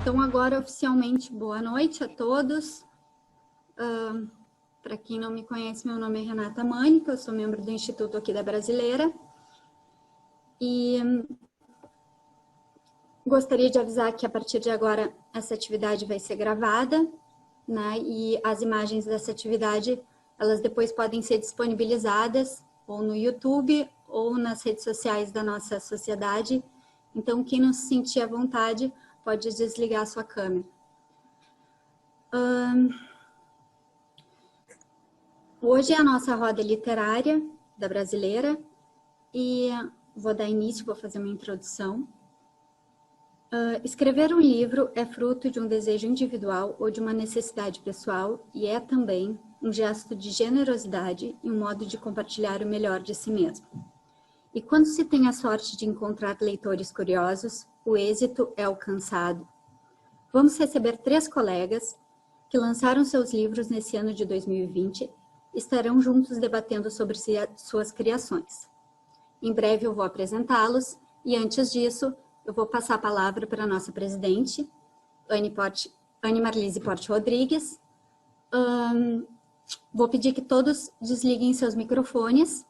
Então, agora, oficialmente, boa noite a todos. Para quem não me conhece, meu nome é Renata Mânica, eu sou membro do Instituto aqui da Brasileira. E gostaria de avisar que, a partir de agora, essa atividade vai ser gravada, né? E as imagens dessa atividade, elas depois podem ser disponibilizadas ou no YouTube ou nas redes sociais da nossa sociedade. Então, quem não se sentir à vontade, pode desligar a sua câmera. Hoje é a nossa roda literária da Brasileira e vou dar início, vou fazer uma introdução. Escrever um livro é fruto de um desejo individual ou de uma necessidade pessoal e é também um gesto de generosidade e um modo de compartilhar o melhor de si mesmo. E quando se tem a sorte de encontrar leitores curiosos, o êxito é alcançado. Vamos receber 3 colegas que lançaram seus livros nesse ano de 2020 e estarão juntos debatendo sobre suas criações. Em breve eu vou apresentá-los e antes disso eu vou passar a palavra para a nossa presidente, Anne Marlise Porte Rodrigues. Vou pedir que todos desliguem seus microfones.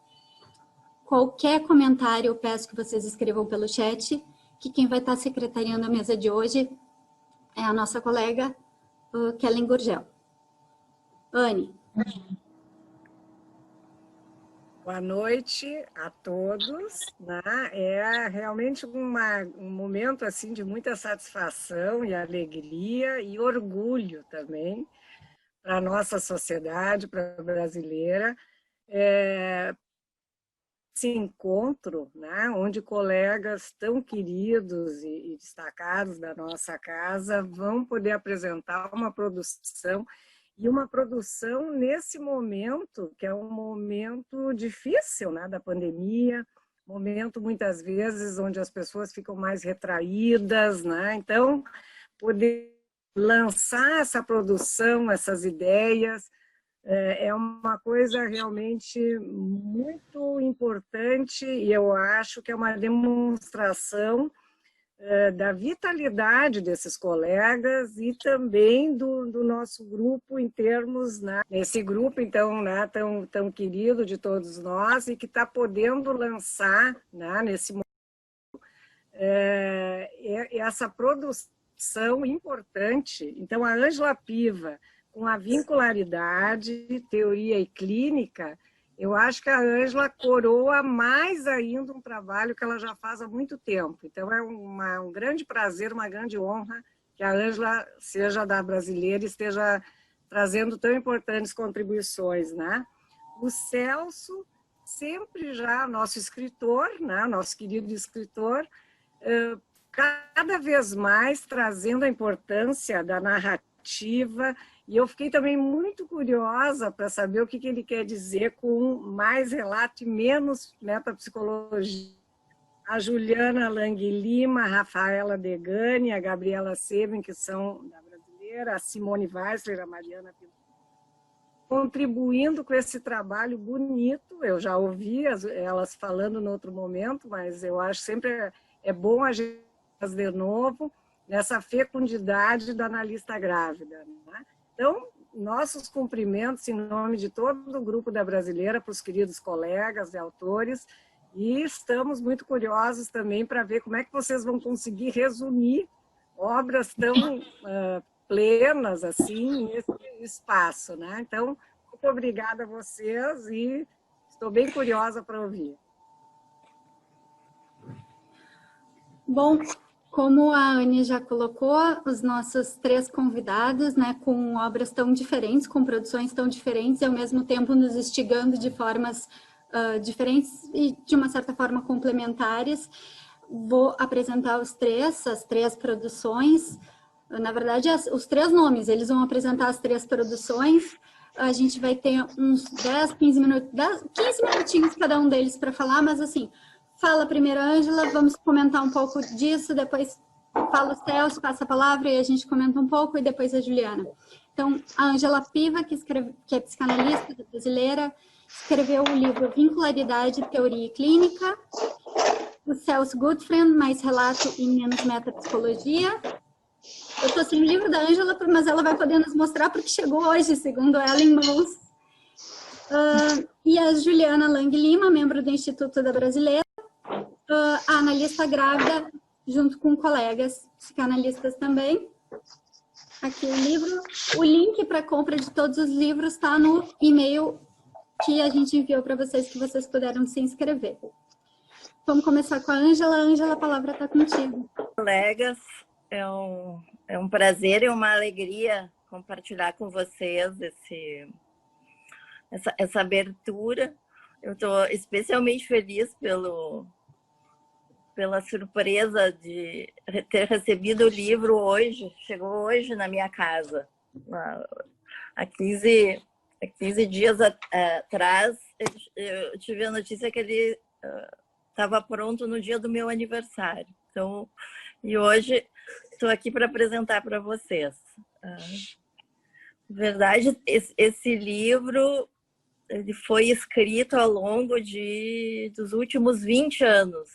Qualquer comentário eu peço que vocês escrevam pelo chat, que quem vai estar secretariando a mesa de hoje é a nossa colega Kellen Gurgel. Anne. Boa noite a todos. Né? É realmente um momento assim, de muita satisfação e alegria e orgulho também para a nossa sociedade, para a brasileira. Esse encontro, né, onde colegas tão queridos e destacados da nossa casa vão poder apresentar uma produção, e uma produção nesse momento, que é um momento difícil, né, da pandemia, momento muitas vezes onde as pessoas ficam mais retraídas, né? Então, poder lançar essa produção, essas ideias, é uma coisa realmente muito importante e eu acho que é uma demonstração da vitalidade desses colegas e também do nosso grupo em termos, né, esse grupo então, né, tão querido de todos nós e que está podendo lançar, né, nesse momento essa produção importante. Então a Ângela Piva, com a vincularidade, teoria e clínica, eu acho que a Ângela coroa mais ainda um trabalho que ela já faz há muito tempo. Então, é um grande prazer, uma grande honra que a Ângela seja da Brasileira e esteja trazendo tão importantes contribuições, né? O Celso, sempre já nosso escritor, né? Nosso querido escritor, cada vez mais trazendo a importância da narrativa. E eu fiquei também muito curiosa para saber o que ele quer dizer com mais relato e menos metapsicologia. A Juliana Lang Lima, a Rafaela Degani, a Gabriela Seben, que são da Brasileira, a Simone Weissler, a Mariana Pinto, contribuindo com esse trabalho bonito. Eu já ouvi elas falando em outro momento, mas eu acho sempre é bom a gente fazer de novo nessa fecundidade da analista grávida, né? Então, nossos cumprimentos em nome de todo o grupo da Brasileira para os queridos colegas e autores e estamos muito curiosos também para ver como é que vocês vão conseguir resumir obras tão plenas assim nesse espaço, né? Então, muito obrigada a vocês e estou bem curiosa para ouvir. Bom, como a Anne já colocou, os nossos 3 convidados, né, com obras tão diferentes, com produções tão diferentes, e ao mesmo tempo nos instigando de formas diferentes e, de uma certa forma, complementares. Vou apresentar as 3 produções. Na verdade, os 3 nomes, eles vão apresentar as 3 produções. A gente vai ter uns 10, 15 minutos, 15 minutinhos cada um deles para falar, mas assim... Fala primeiro, Ângela, vamos comentar um pouco disso, depois fala o Celso, passa a palavra e a gente comenta um pouco, e depois a Juliana. Então, a Ângela Piva, que é psicanalista brasileira, escreveu o livro Vincularidade, Teoria e Clínica. O Celso Gutfried, mais relato e menos metapsicologia. Eu estou sem o livro da Ângela, mas ela vai poder nos mostrar porque chegou hoje, segundo ela, em mãos. E a Juliana Lang Lima, membro do Instituto da Brasileira, a analista grávida, junto com colegas psicanalistas também. Aqui o livro. O link para compra de todos os livros está no e-mail que a gente enviou para vocês, que vocês puderam se inscrever. Vamos começar com a Ângela. Ângela, a palavra está contigo. Colegas, é um prazer e uma alegria compartilhar com vocês essa abertura. Eu estou especialmente feliz pela surpresa de ter recebido o livro hoje. Chegou hoje na minha casa. Há 15 dias atrás, eu tive a notícia que ele estava pronto no dia do meu aniversário. Então, e hoje estou aqui para apresentar para vocês. Na verdade, esse livro ele foi escrito ao longo dos últimos 20 anos.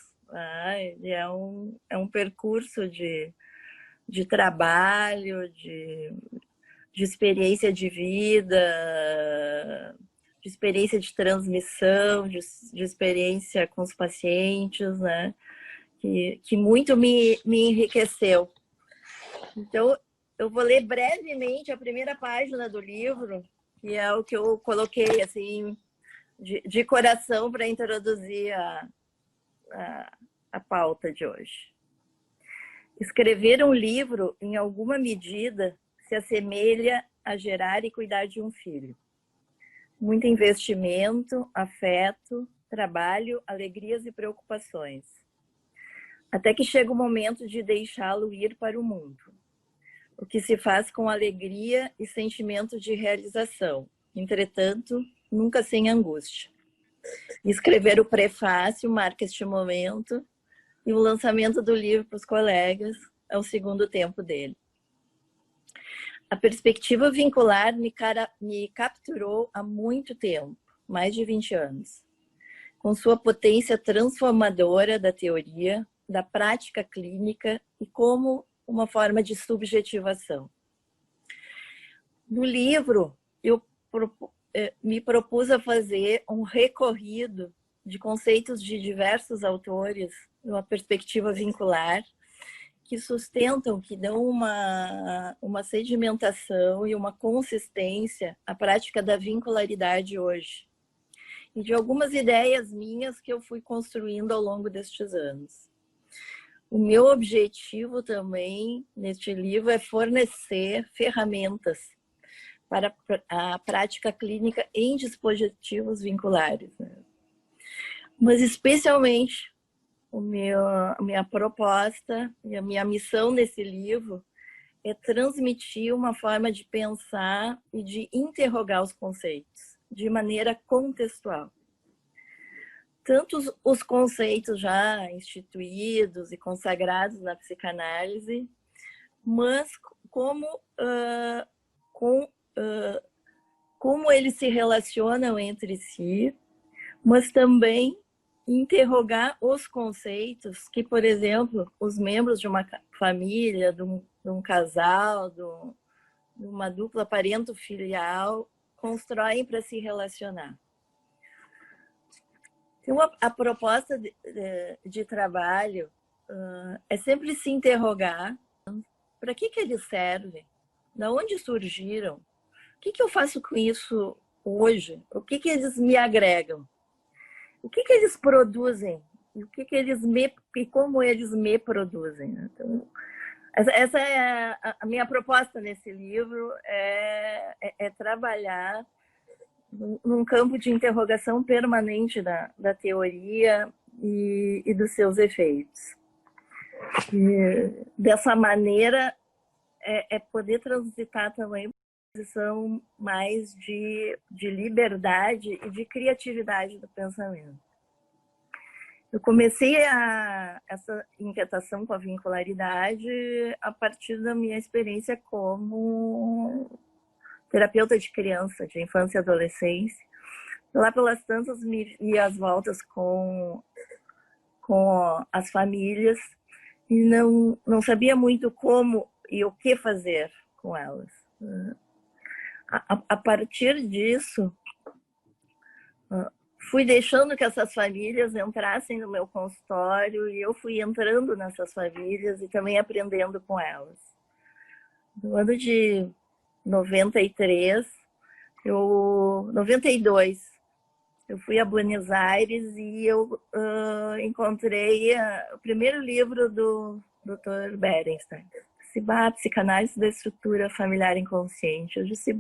Ele é um percurso de trabalho, de experiência de vida, de experiência de transmissão, de experiência com os pacientes, né? Que muito me enriqueceu. Então, eu vou ler brevemente a primeira página do livro, que é o que eu coloquei assim de coração para introduzir a pauta de hoje. Escrever um livro, em alguma medida, se assemelha a gerar e cuidar de um filho. Muito investimento, afeto, trabalho, alegrias e preocupações. Até que chega o momento de deixá-lo ir para o mundo. O que se faz com alegria e sentimento de realização. Entretanto, nunca sem angústia. Escrever o prefácio marca este momento e o lançamento do livro para os colegas é o segundo tempo dele. A perspectiva vincular me capturou há muito tempo, mais de 20 anos, com sua potência transformadora da teoria, da prática clínica e como uma forma de subjetivação. No livro, eu me propus a fazer um recorrido de conceitos de diversos autores, numa perspectiva vincular, que sustentam, que dão uma sedimentação e uma consistência à prática da vincularidade hoje. E de algumas ideias minhas que eu fui construindo ao longo destes anos. O meu objetivo também, neste livro, é fornecer ferramentas para a prática clínica em dispositivos vinculares, né? Mas, especialmente, a minha proposta e a minha missão nesse livro é transmitir uma forma de pensar e de interrogar os conceitos de maneira contextual. Tanto os conceitos já instituídos e consagrados na psicanálise, mas como eles se relacionam entre si, mas também interrogar os conceitos que, por exemplo, os membros de uma família, de um casal, de uma dupla parento-filial constroem para se relacionar. Então, a proposta de trabalho é sempre se interrogar para que eles servem, de onde surgiram, o que eu faço com isso hoje, o que eles me agregam, o que eles produzem e como eles me produzem. Então, essa é a minha proposta nesse livro, é trabalhar num campo de interrogação permanente da teoria e dos seus efeitos. E, dessa maneira, poder transitar também uma posição mais de liberdade e de criatividade do pensamento. Eu comecei essa inquietação com a vincularidade a partir da minha experiência como terapeuta de criança, de infância e adolescência. Lá pelas tantas me ia às voltas com as famílias e não sabia muito como e o que fazer com elas. A partir disso, fui deixando que essas famílias entrassem no meu consultório e eu fui entrando nessas famílias e também aprendendo com elas. No ano de 92, eu fui a Buenos Aires e eu encontrei o primeiro livro do Dr. Berenstein, Psicanálise da Estrutura Familiar Inconsciente. Eu disse,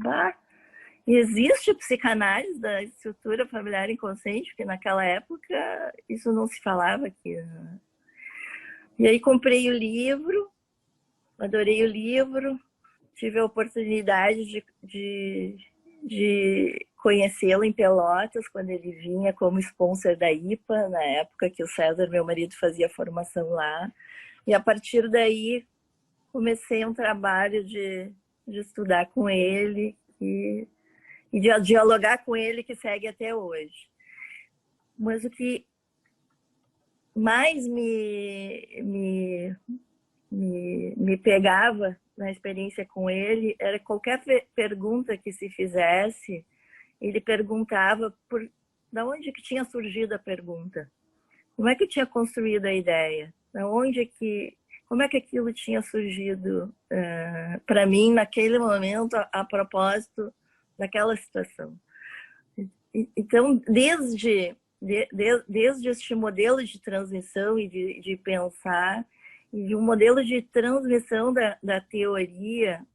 existe psicanálise da estrutura familiar inconsciente, porque naquela época isso não se falava aqui. Né? E aí comprei o livro, adorei o livro, tive a oportunidade de conhecê-lo em Pelotas, quando ele vinha como sponsor da IPA, na época que o César, meu marido, fazia formação lá. E a partir daí comecei um trabalho de estudar com ele e de dialogar com ele, que segue até hoje. Mas o que mais me pegava na experiência com ele era qualquer pergunta que se fizesse, ele perguntava da onde que tinha surgido a pergunta, como é que tinha construído a ideia, como é que aquilo tinha surgido para mim naquele momento a propósito daquela situação. Então, desde este modelo de transmissão e de pensar, e de um modelo de transmissão da teoria,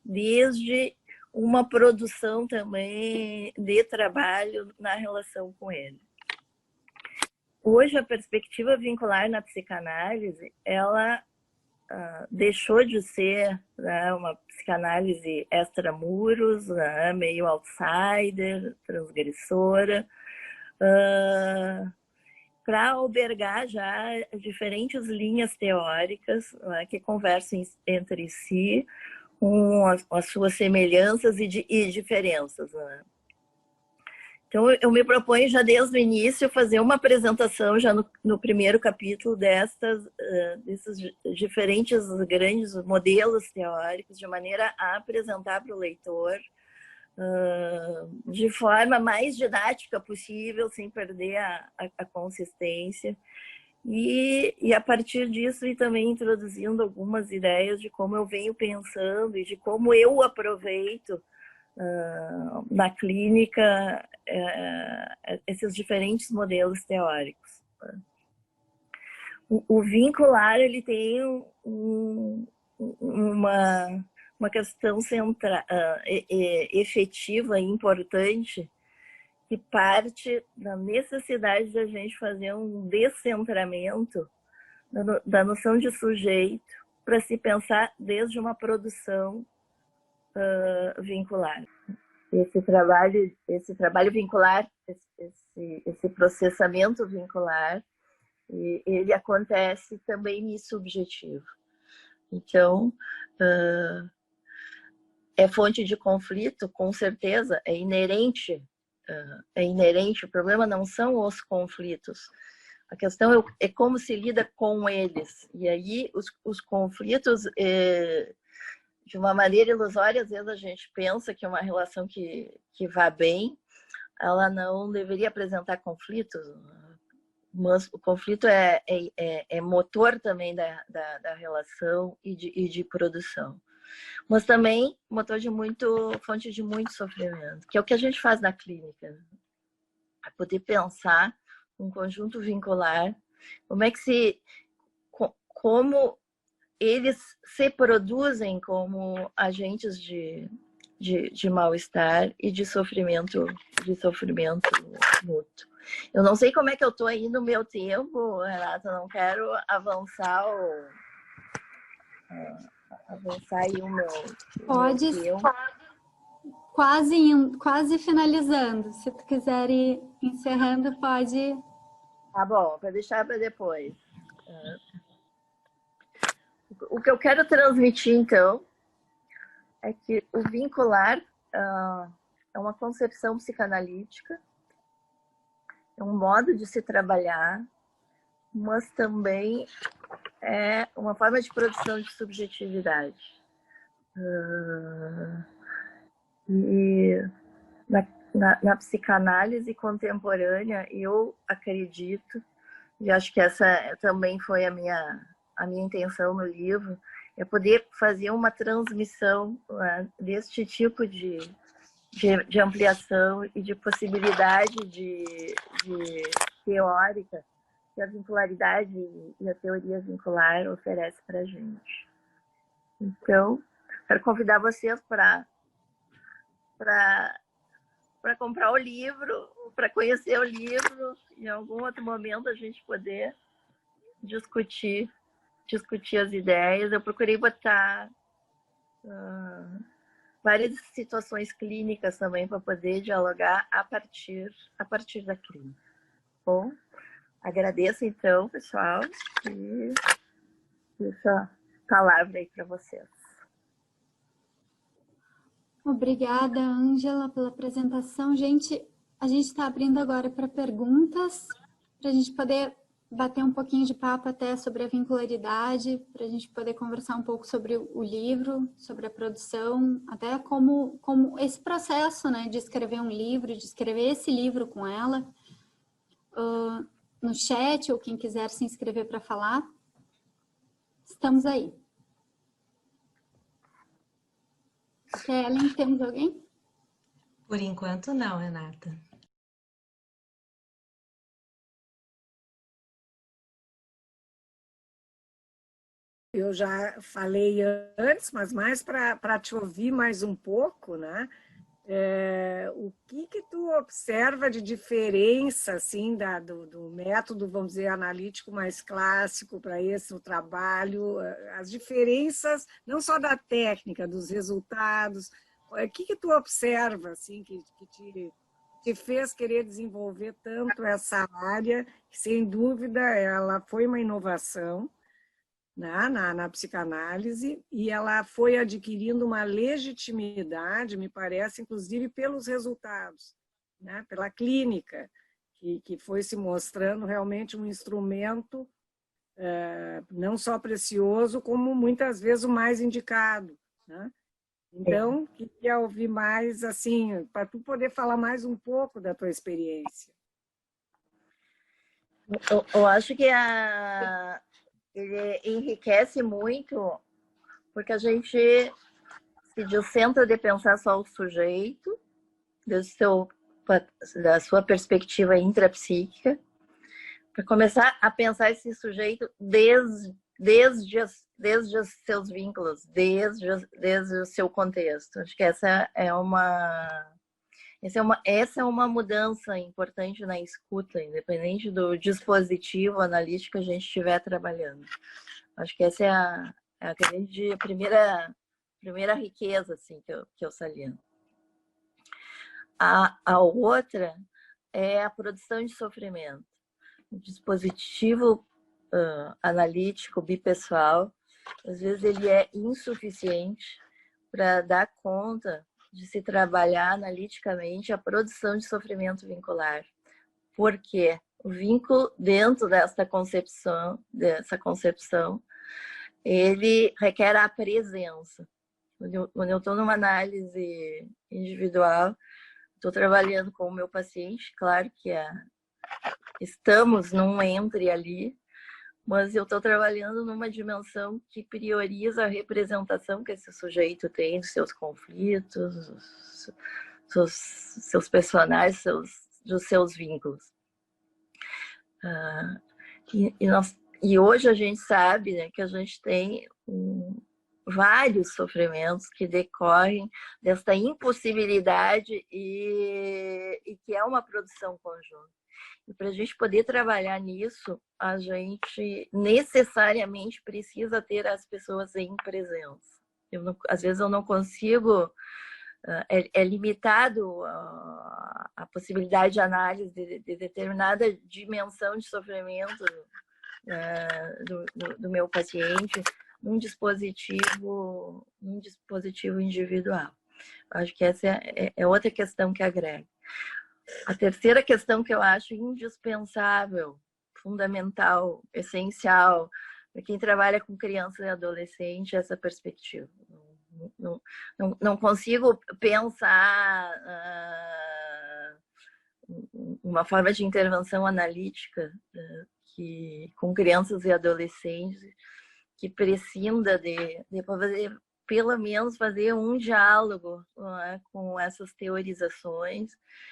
desde uma produção também de trabalho na relação com ele. Hoje, a perspectiva vincular na psicanálise, ela deixou de ser, né, uma psicanálise extramuros, né, meio outsider, transgressora, para albergar já diferentes linhas teóricas, né, que conversam entre si com as suas semelhanças e diferenças. Né? Então, eu me proponho já desde o início fazer uma apresentação já no primeiro capítulo desses diferentes grandes modelos teóricos, de maneira a apresentar para o leitor de forma mais didática possível, sem perder a consistência. E a partir disso, e também introduzindo algumas ideias de como eu venho pensando e de como eu aproveito na clínica esses diferentes modelos teóricos. O vincular, ele tem uma questão central, efetiva e importante, que parte da necessidade de a gente fazer um descentramento da noção de sujeito para se pensar desde uma produção vincular. Esse trabalho vincular, esse processamento vincular, ele acontece também em subjetivo. Então, é fonte de conflito, com certeza, é inerente. O problema não são os conflitos. A questão é como se lida com eles. E aí, os conflitos... de uma maneira ilusória, às vezes a gente pensa que uma relação que vá bem, ela não deveria apresentar conflitos, mas o conflito é motor também da relação e de produção. Mas também fonte de muito sofrimento, que é o que a gente faz na clínica. É poder pensar um conjunto vincular, como eles se produzem como agentes de mal-estar e de sofrimento mútuo. Eu não sei como é que eu estou aí no meu tempo, Renata, não quero avançar aí o meu tempo. Quase finalizando. Se tu quiser ir encerrando, pode... Tá bom, para deixar para depois. O que eu quero transmitir, então, é que o vincular é uma concepção psicanalítica, é um modo de se trabalhar, mas também é uma forma de produção de subjetividade. E na psicanálise contemporânea, eu acredito, e acho que essa também foi a minha intenção no livro, é poder fazer uma transmissão, né, deste tipo de ampliação e de possibilidade de teórica que a vincularidade e a teoria vincular oferece para a gente. Então, quero convidar vocês para comprar o livro, para conhecer o livro, em algum outro momento a gente poder discutir as ideias. Eu procurei botar várias situações clínicas também para poder dialogar a partir da clínica. Bom, agradeço então, pessoal, e deixo a palavra aí para vocês. Obrigada, Ângela, pela apresentação. Gente, a gente está abrindo agora para perguntas, para a gente poder bater um pouquinho de papo até sobre a vincularidade, para a gente poder conversar um pouco sobre o livro, sobre a produção, até como esse processo, né, de escrever um livro, de escrever esse livro com ela. No chat, ou quem quiser se inscrever para falar, estamos aí. Kellen, temos alguém? Por enquanto não, Renata. Eu já falei antes, mas mais para te ouvir mais um pouco, né? O que tu observa de diferença assim do método, vamos dizer, analítico mais clássico para esse o trabalho, as diferenças não só da técnica, dos resultados, o que tu observa assim que te fez querer desenvolver tanto essa área, que sem dúvida ela foi uma inovação na psicanálise, e ela foi adquirindo uma legitimidade, me parece, inclusive pelos resultados, né? Pela clínica, que foi se mostrando realmente um instrumento não só precioso, como muitas vezes o mais indicado, né? Então, queria ouvir mais, assim, para tu poder falar mais um pouco da tua experiência. Eu acho que ele enriquece muito, porque a gente se descentra de pensar só o sujeito, da sua perspectiva intrapsíquica, para começar a pensar esse sujeito desde os seus vínculos, desde o seu contexto. Acho que essa é uma mudança importante na escuta, independente do dispositivo analítico que a gente estiver trabalhando. Acho que essa é a grande primeira riqueza assim, que eu saliento. A outra é a produção de sofrimento. O dispositivo analítico bipessoal, às vezes ele é insuficiente para dar conta de se trabalhar analiticamente a produção de sofrimento vincular. Porque o vínculo dentro dessa concepção, ele requer a presença. Quando eu estou numa análise individual, estou trabalhando com o meu paciente, claro que estamos num entre ali, mas eu estou trabalhando numa dimensão que prioriza a representação que esse sujeito tem dos seus conflitos, seus personagens, dos seus vínculos. E hoje a gente sabe, né, que a gente tem vários sofrimentos que decorrem desta impossibilidade e que é uma produção conjunta. E para a gente poder trabalhar nisso, a gente necessariamente precisa ter as pessoas em presença. Às vezes eu não consigo, é limitado a possibilidade de análise de determinada dimensão de sofrimento do meu paciente num dispositivo individual. Acho que essa é outra questão que agrega. A terceira questão que eu acho indispensável, fundamental, essencial, para quem trabalha com criança e adolescente, essa perspectiva. Não consigo pensar uma forma de intervenção analítica que, com crianças e adolescentes que prescinda de fazer, pelo menos fazer um diálogo, né, com essas teorizações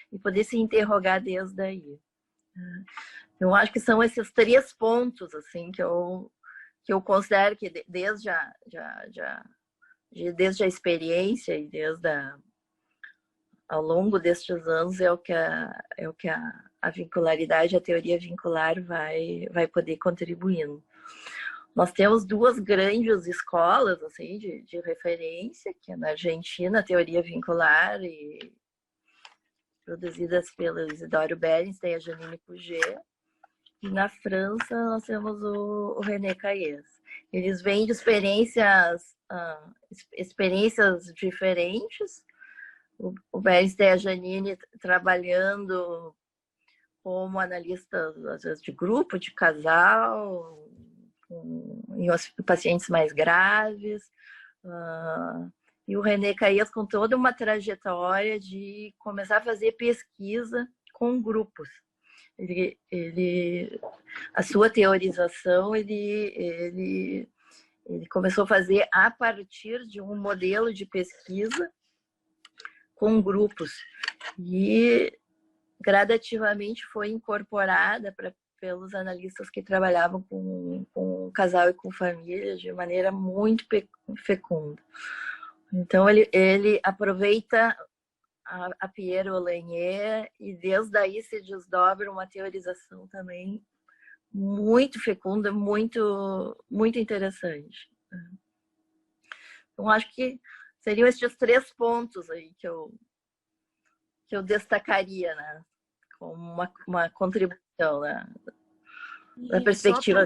e poder se interrogar desde aí. Eu acho que são esses 3 pontos assim que eu considero que desde a experiência e ao longo destes anos é o que a vincularidade, a teoria vincular vai poder contribuindo. Nós temos 2 grandes escolas assim, de referência, que é na Argentina, a teoria vincular, produzidas pelo Isidoro Berinstein e a Janine Pouget. E na França nós temos o René Caillès. Eles vêm de experiências diferentes. O Berinstein e a Janine trabalhando como analistas, às vezes, de grupo, de casal, em pacientes mais graves, e o René Caillès com toda uma trajetória de começar a fazer pesquisa com grupos. A sua teorização ele começou a fazer a partir de um modelo de pesquisa com grupos e gradativamente foi incorporada pelos analistas que trabalhavam com casal e com família de maneira muito fecunda. Então, ele aproveita a Pierre Olagnier e desde aí se desdobra uma teorização também muito fecunda, muito, muito interessante. Então, acho que seriam esses 3 pontos aí que eu destacaria, né, como uma contribuição, né, da perspectiva.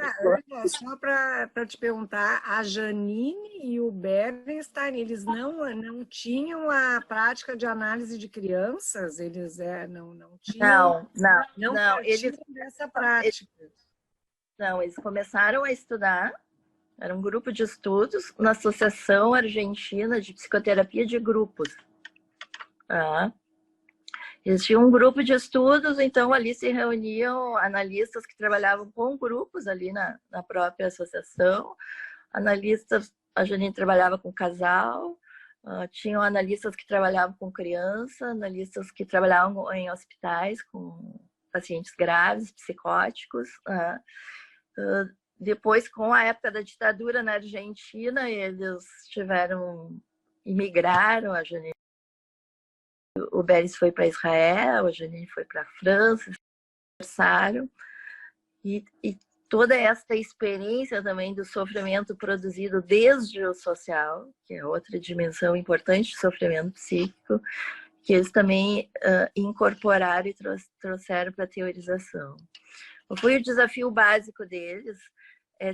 Só para te perguntar, a Janine e o Bernstein, eles não tinham a prática de análise de crianças? Eles não tinham? Não eles dessa prática. Eles começaram a estudar, era um grupo de estudos na Associação Argentina de Psicoterapia de Grupos. Eles tinham um grupo de estudos, então ali se reuniam analistas que trabalhavam com grupos ali na própria associação, analistas, a Janine trabalhava com casal, tinham analistas que trabalhavam com criança, analistas que trabalhavam em hospitais com pacientes graves, psicóticos. Depois, com a época da ditadura na Argentina, eles imigraram, a Janine, o Beres foi para Israel, a Janine foi para a França, conversaram, e toda essa experiência também do sofrimento produzido desde o social, que é outra dimensão importante do sofrimento psíquico, que eles também incorporaram e trouxeram para a teorização. Foi o desafio básico deles,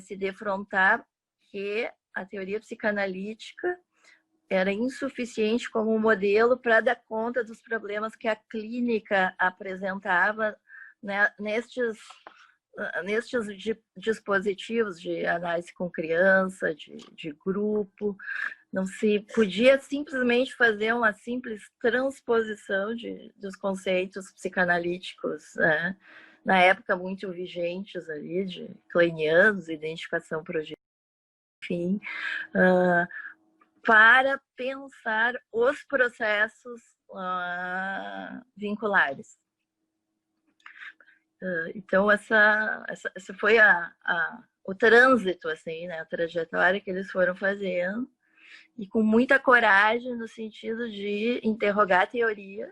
se defrontar que a teoria psicanalítica era insuficiente como modelo para dar conta dos problemas que a clínica apresentava, né, nestes dispositivos de análise com criança, de grupo. Não se podia simplesmente fazer uma simples transposição dos conceitos psicanalíticos, né, na época muito vigentes ali, de kleinianos, identificação projetiva, enfim, para pensar os processos vinculares. Então, essa foi o trânsito, assim, né, a trajetória que eles foram fazendo, e com muita coragem no sentido de interrogar a teoria,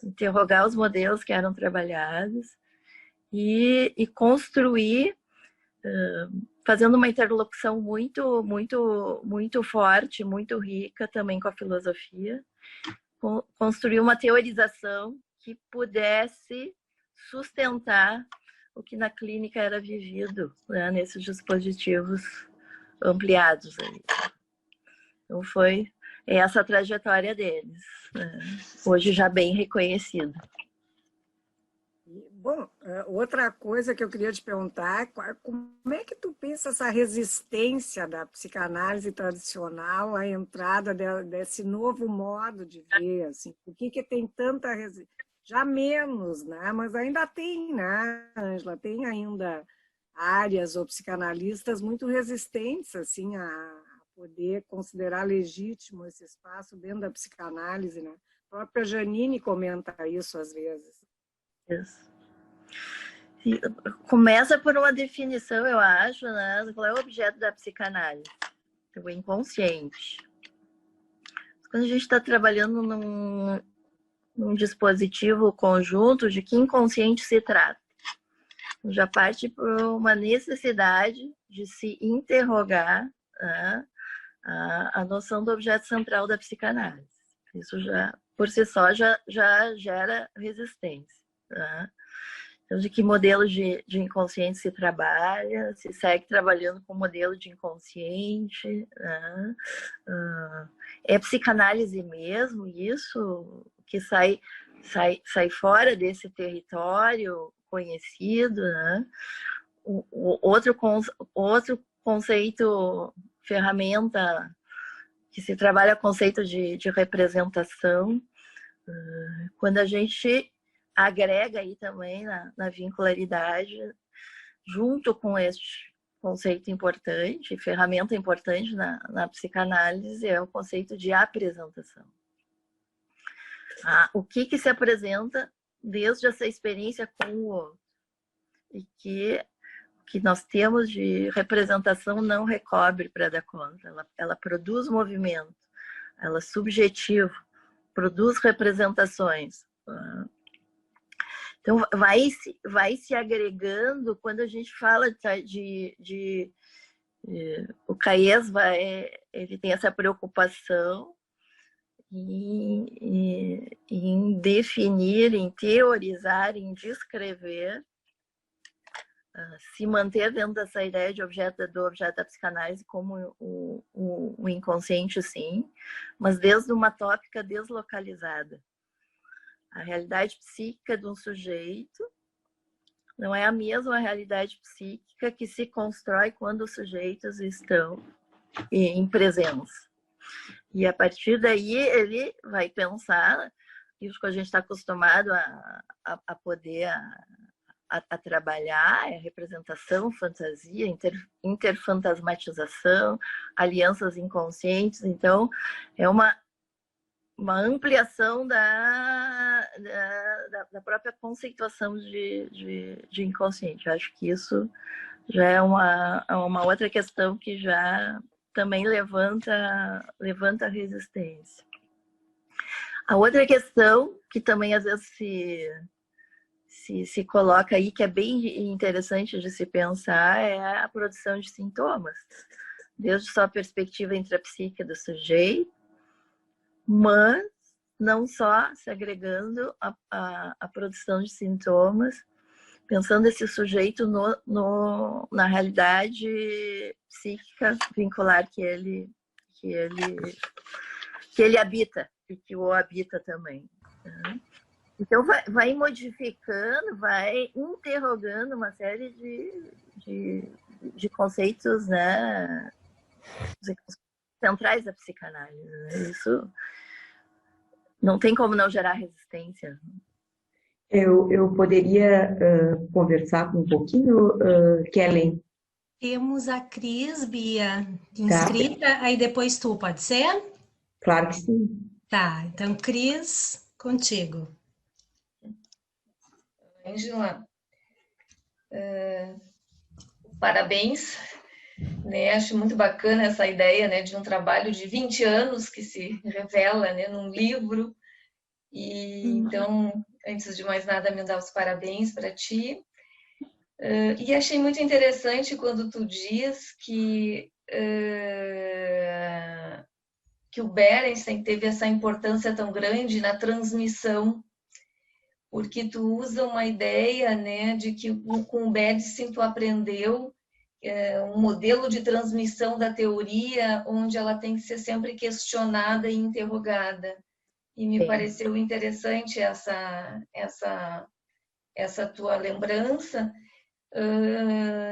interrogar os modelos que eram trabalhados e construir, fazendo uma interlocução muito, muito, muito forte, muito rica também com a filosofia, construir uma teorização que pudesse sustentar o que na clínica era vivido, né, nesses dispositivos ampliados aí. Então foi essa a trajetória deles, né, hoje já bem reconhecida. Bom, outra coisa que eu queria te perguntar, como é que tu pensa essa resistência da psicanálise tradicional à entrada desse novo modo de ver, assim? Por que tem tanta resistência? Já menos, né? Mas ainda tem, né, Ângela? Tem ainda áreas ou psicanalistas muito resistentes, assim, a poder considerar legítimo esse espaço dentro da psicanálise, né? A própria Janine comenta isso às vezes. Isso. Começa por uma definição, eu acho, né? Qual é o objeto da psicanálise? O inconsciente. Quando a gente está trabalhando num dispositivo conjunto, de que inconsciente se trata? Já parte por uma necessidade de se interrogar, né, a noção do objeto central da psicanálise. Isso já, por si só, já gera resistência. Né? Então, de que modelo de inconsciente se trabalha, se segue trabalhando com modelo de inconsciente, né? É psicanálise mesmo isso, que sai fora desse território conhecido, né? Outro conceito, ferramenta, que se trabalha conceito de representação, quando a gente agrega aí também na vincularidade, junto com este conceito importante, ferramenta importante na psicanálise, é o conceito de apresentação. O que se apresenta desde essa experiência com o outro. E que nós temos de representação não recobre para dar conta. Ela produz movimento, ela é subjetiva, produz representações. Então, vai se agregando quando a gente fala o Caes ele tem essa preocupação em definir, em teorizar, em descrever, se manter dentro dessa ideia do objeto da psicanálise como o inconsciente, sim, mas desde uma tópica deslocalizada. A realidade psíquica de um sujeito não é a mesma realidade psíquica que se constrói quando os sujeitos estão em presença. E a partir daí ele vai pensar, isso que a gente está acostumado a poder a trabalhar, é representação, fantasia, interfantasmatização, alianças inconscientes. Então, é uma ampliação da própria conceituação de inconsciente. Eu acho que isso já é uma outra questão que já também levanta resistência. A outra questão que também às vezes se coloca aí, que é bem interessante de se pensar, é a produção de sintomas, desde sua perspectiva intrapsíquica do sujeito, mas não só se agregando a produção de sintomas, pensando esse sujeito na realidade psíquica vincular que ele habita e que o habita também. Então, vai modificando, vai interrogando uma série de conceitos, né, centrais da psicanálise. Né? Isso não tem como não gerar resistência. Eu poderia conversar um pouquinho, Kellen? Temos a Cris, Bia, inscrita, tá. Aí depois tu, pode ser? Claro que sim. Tá, então, Cris, contigo. Ângela, parabéns, né? Acho muito bacana essa ideia, né, de um trabalho de 20 anos que se revela, né, num livro. E então, antes de mais nada, me dá os parabéns para ti. E achei muito interessante quando tu diz que o Berenstein teve essa importância tão grande na transmissão, porque tu usa uma ideia, né, de que com o Berenstein tu aprendeu um modelo de transmissão da teoria onde ela tem que ser sempre questionada e interrogada. E me pareceu interessante essa essa tua lembrança.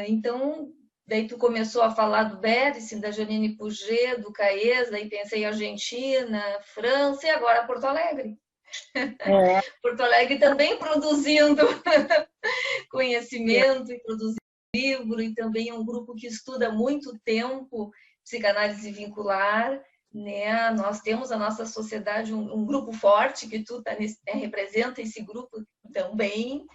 Então, daí tu começou a falar do Berice, da Janine Puget, do Caes, daí pensei em Argentina, França e agora Porto Alegre. Porto Alegre também produzindo conhecimento e produzindo livro, e também é um grupo que estuda há muito tempo psicanálise vincular, né? Nós temos a nossa sociedade, um grupo forte, que tu representa esse grupo também.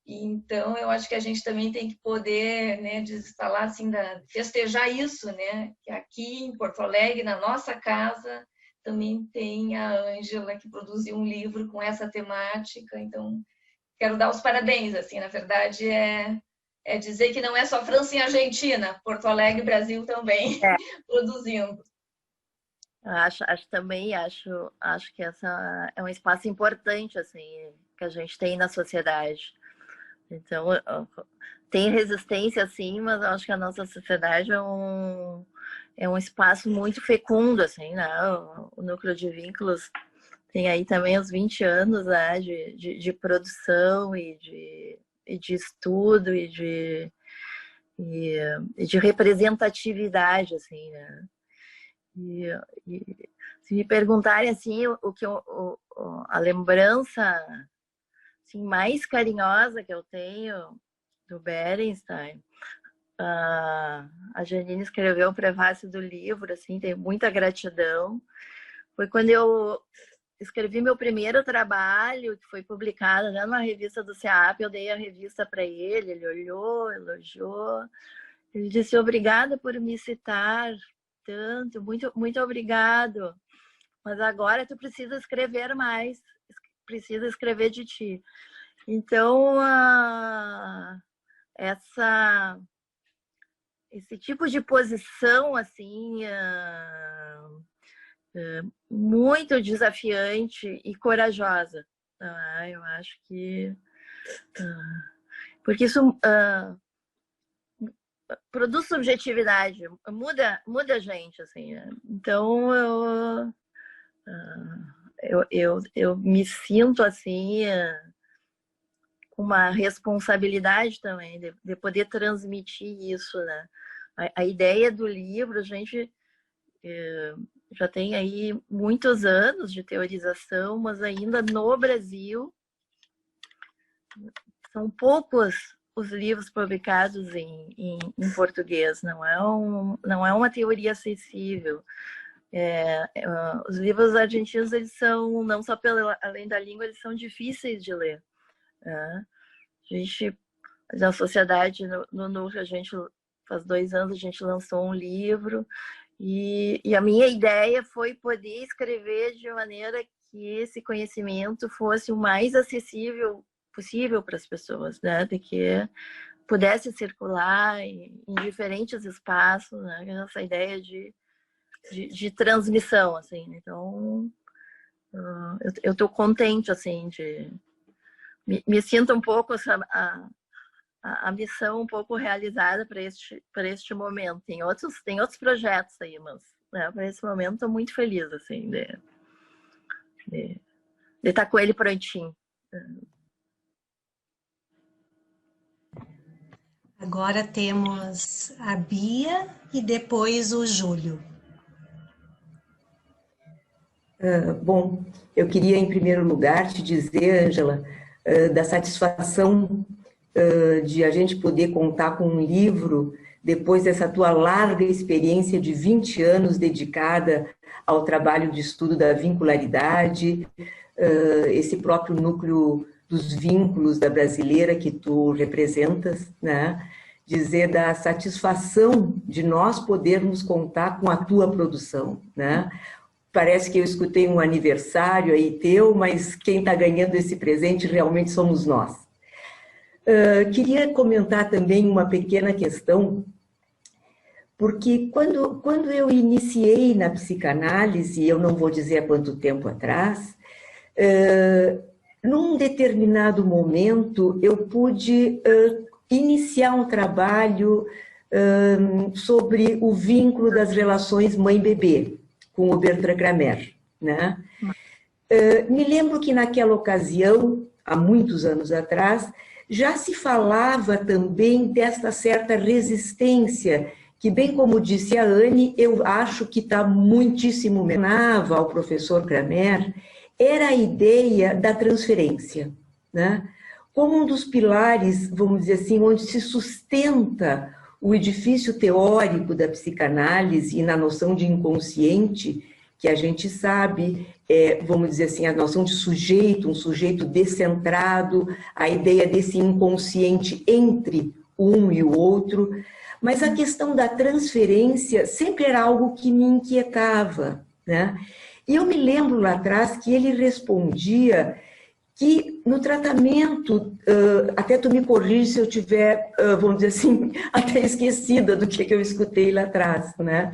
Então, eu acho que a gente também tem que poder, né, desinstalar, assim, festejar isso, né? Que aqui em Porto Alegre, na nossa casa, também tem a Ângela, que produziu um livro com essa temática. Então, quero dar os parabéns, assim, na verdade, é dizer que não é só França e Argentina, Porto Alegre e Brasil também produzindo. Acho que essa é um espaço importante, assim, que a gente tem na sociedade. Então, tem resistência, sim, mas eu acho que a nossa sociedade é um espaço muito fecundo, assim, né? O núcleo de vínculos tem aí também os 20 anos, né, de produção e de estudo e de representatividade, assim, né? E se me perguntarem, assim, a lembrança assim, mais carinhosa que eu tenho do Berenstein, a Janine escreveu o prefácio do livro, assim, tenho muita gratidão. Foi quando eu escrevi meu primeiro trabalho, que foi publicado, né, numa revista do CEAP, eu dei a revista para ele, ele olhou, elogiou, ele disse: obrigada por me citar tanto, muito, muito obrigado, mas agora tu precisa escrever mais, precisa escrever de ti. Então, esse tipo de posição, assim, muito desafiante e corajosa. Eu acho que... porque isso produz subjetividade, muda a gente, assim, né? Então, eu me sinto, assim, com uma responsabilidade também de poder transmitir isso, né? A ideia do livro, a gente já tem aí muitos anos de teorização, mas ainda no Brasil são poucos os livros publicados em português, não é uma teoria acessível. Os livros argentinos, eles são, não só além da língua, eles são difíceis de ler. A gente, na sociedade, no núcleo, a gente, faz 2 anos, a gente lançou um livro, e a minha ideia foi poder escrever de maneira que esse conhecimento fosse o mais acessível possível para as pessoas, né? De que pudesse circular em diferentes espaços, né? Essa ideia de transmissão, assim. Então, eu estou contente, assim, me sinto um pouco a missão um pouco realizada para este momento. Tem outros projetos aí, mas, né, para esse momento estou muito feliz, assim, de estar com ele prontinho. Agora temos a Bia e depois o Júlio. Bom, eu queria, em primeiro lugar, te dizer, Ângela, da satisfação de a gente poder contar com um livro depois dessa tua larga experiência de 20 anos dedicada ao trabalho de estudo da vincularidade, esse próprio núcleo dos vínculos da brasileira que tu representas, né? Dizer da satisfação de nós podermos contar com a tua produção, né? Parece que eu escutei um aniversário aí teu, mas quem está ganhando esse presente realmente somos nós. Queria comentar também uma pequena questão, porque quando eu iniciei na psicanálise, eu não vou dizer há quanto tempo atrás, num determinado momento eu pude iniciar um trabalho sobre o vínculo das relações mãe-bebê, com o Bertrand Kramer, né? Me lembro que naquela ocasião, há muitos anos atrás, já se falava também desta certa resistência, que bem como disse a Anne, eu acho que está muitíssimo menava ao professor Cramer, era a ideia da transferência, né? Como um dos pilares, vamos dizer assim, onde se sustenta o edifício teórico da psicanálise e na noção de inconsciente, que a gente sabe, vamos dizer assim, a noção de sujeito, um sujeito descentrado, a ideia desse inconsciente entre um e o outro, mas a questão da transferência sempre era algo que me inquietava, né? E eu me lembro lá atrás que ele respondia que no tratamento, até tu me corrige se eu tiver, vamos dizer assim, até esquecida do que eu escutei lá atrás, né?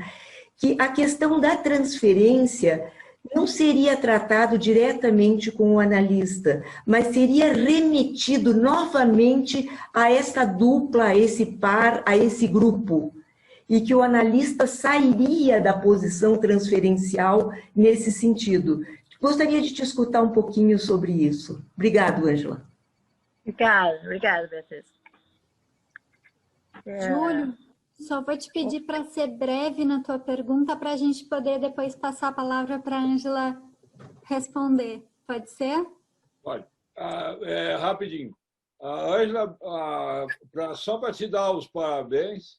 Que a questão da transferência não seria tratado diretamente com o analista, mas seria remetido novamente a essa dupla, a esse par, a esse grupo, e que o analista sairia da posição transferencial nesse sentido. Gostaria de te escutar um pouquinho sobre isso. Obrigado, Ângela. Obrigada, Beatriz. Júlio, só vou te pedir para ser breve na tua pergunta para a gente poder depois passar a palavra para a Ângela responder. Pode ser? Pode. Rapidinho. A Ângela, só para te dar os parabéns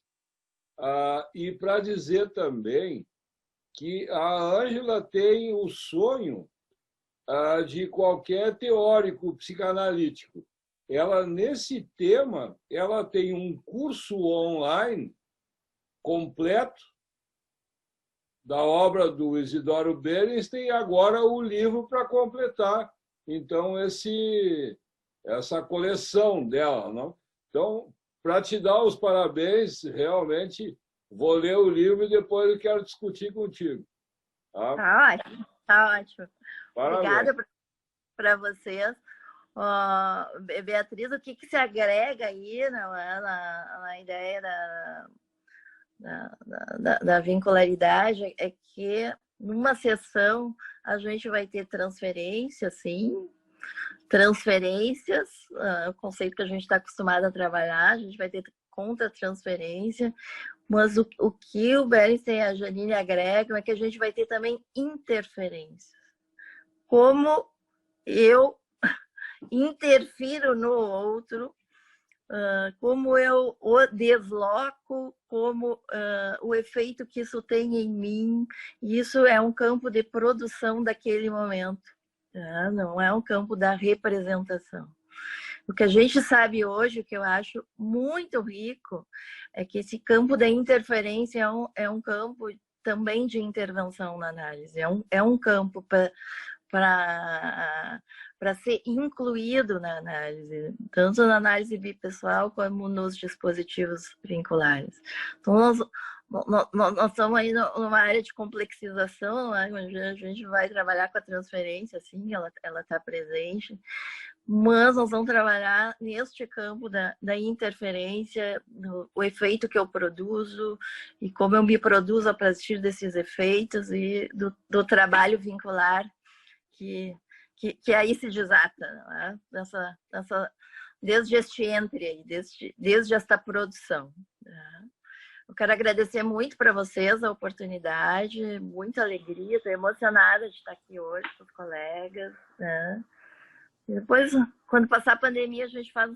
e para dizer também que a Ângela tem o sonho de qualquer teórico psicanalítico. Ela, nesse tema, ela tem um curso online completo da obra do Isidoro Bernstein e agora o livro para completar, então, essa coleção dela. Não? Então, para te dar os parabéns, realmente, vou ler o livro e depois eu quero discutir contigo. Tá ótimo, tá ótimo. Parabéns. Obrigada para vocês. Beatriz, o que se agrega aí na ideia da vincularidade é que numa sessão a gente vai ter transferência, sim, transferências, o conceito que a gente está acostumado a trabalhar, a gente vai ter contra-transferência, mas o que o Bernstein e a Janine agregam é que a gente vai ter também interferências. Como eu interfiro no outro, como eu o desloco, como o efeito que isso tem em mim. Isso é um campo de produção daquele momento, não é um campo da representação. O que a gente sabe hoje, o que eu acho muito rico, é que esse campo da interferência é um campo também de intervenção na análise, é um campo para ser incluído na análise, tanto na análise bipessoal como nos dispositivos vinculares. Então, nós estamos aí numa área de complexização, né, onde a gente vai trabalhar com a transferência, sim, ela está presente, mas nós vamos trabalhar neste campo da interferência, o efeito que eu produzo e como eu me produzo a partir desses efeitos e do trabalho vincular que aí se desata, né? Desde este entre aí, desde esta produção. Né? Eu quero agradecer muito para vocês a oportunidade, muita alegria, estou emocionada de estar aqui hoje com os colegas. Né? E depois, quando passar a pandemia, a gente faz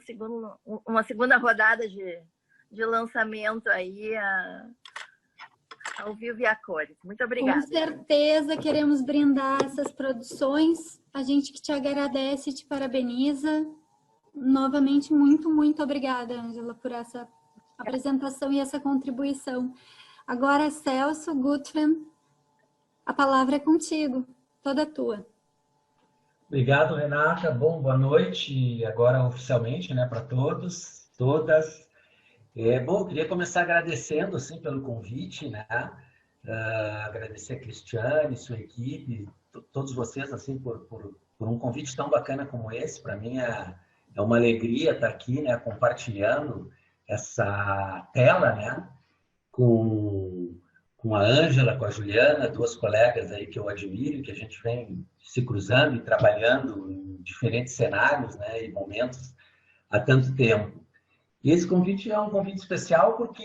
uma segunda rodada de lançamento aí ao vivo e a cores. Muito obrigada. Com certeza queremos brindar essas produções. A gente que te agradece e te parabeniza. Novamente, muito, muito obrigada, Ângela, por essa apresentação e essa contribuição. Agora, Celso Gutfried, a palavra é contigo, toda tua. Obrigado, Renata. Bom, boa noite, agora oficialmente, né, para todos, todas. Bom, eu queria começar agradecendo, assim, pelo convite, né? Agradecer a Cristiane, sua equipe, todos vocês, assim, por um convite tão bacana como esse. Para mim é uma alegria estar aqui, né, compartilhando essa tela, né, com a Ângela, com a Juliana, duas colegas aí que eu admiro, que a gente vem se cruzando e trabalhando em diferentes cenários, né, e momentos há tanto tempo. E esse convite é um convite especial porque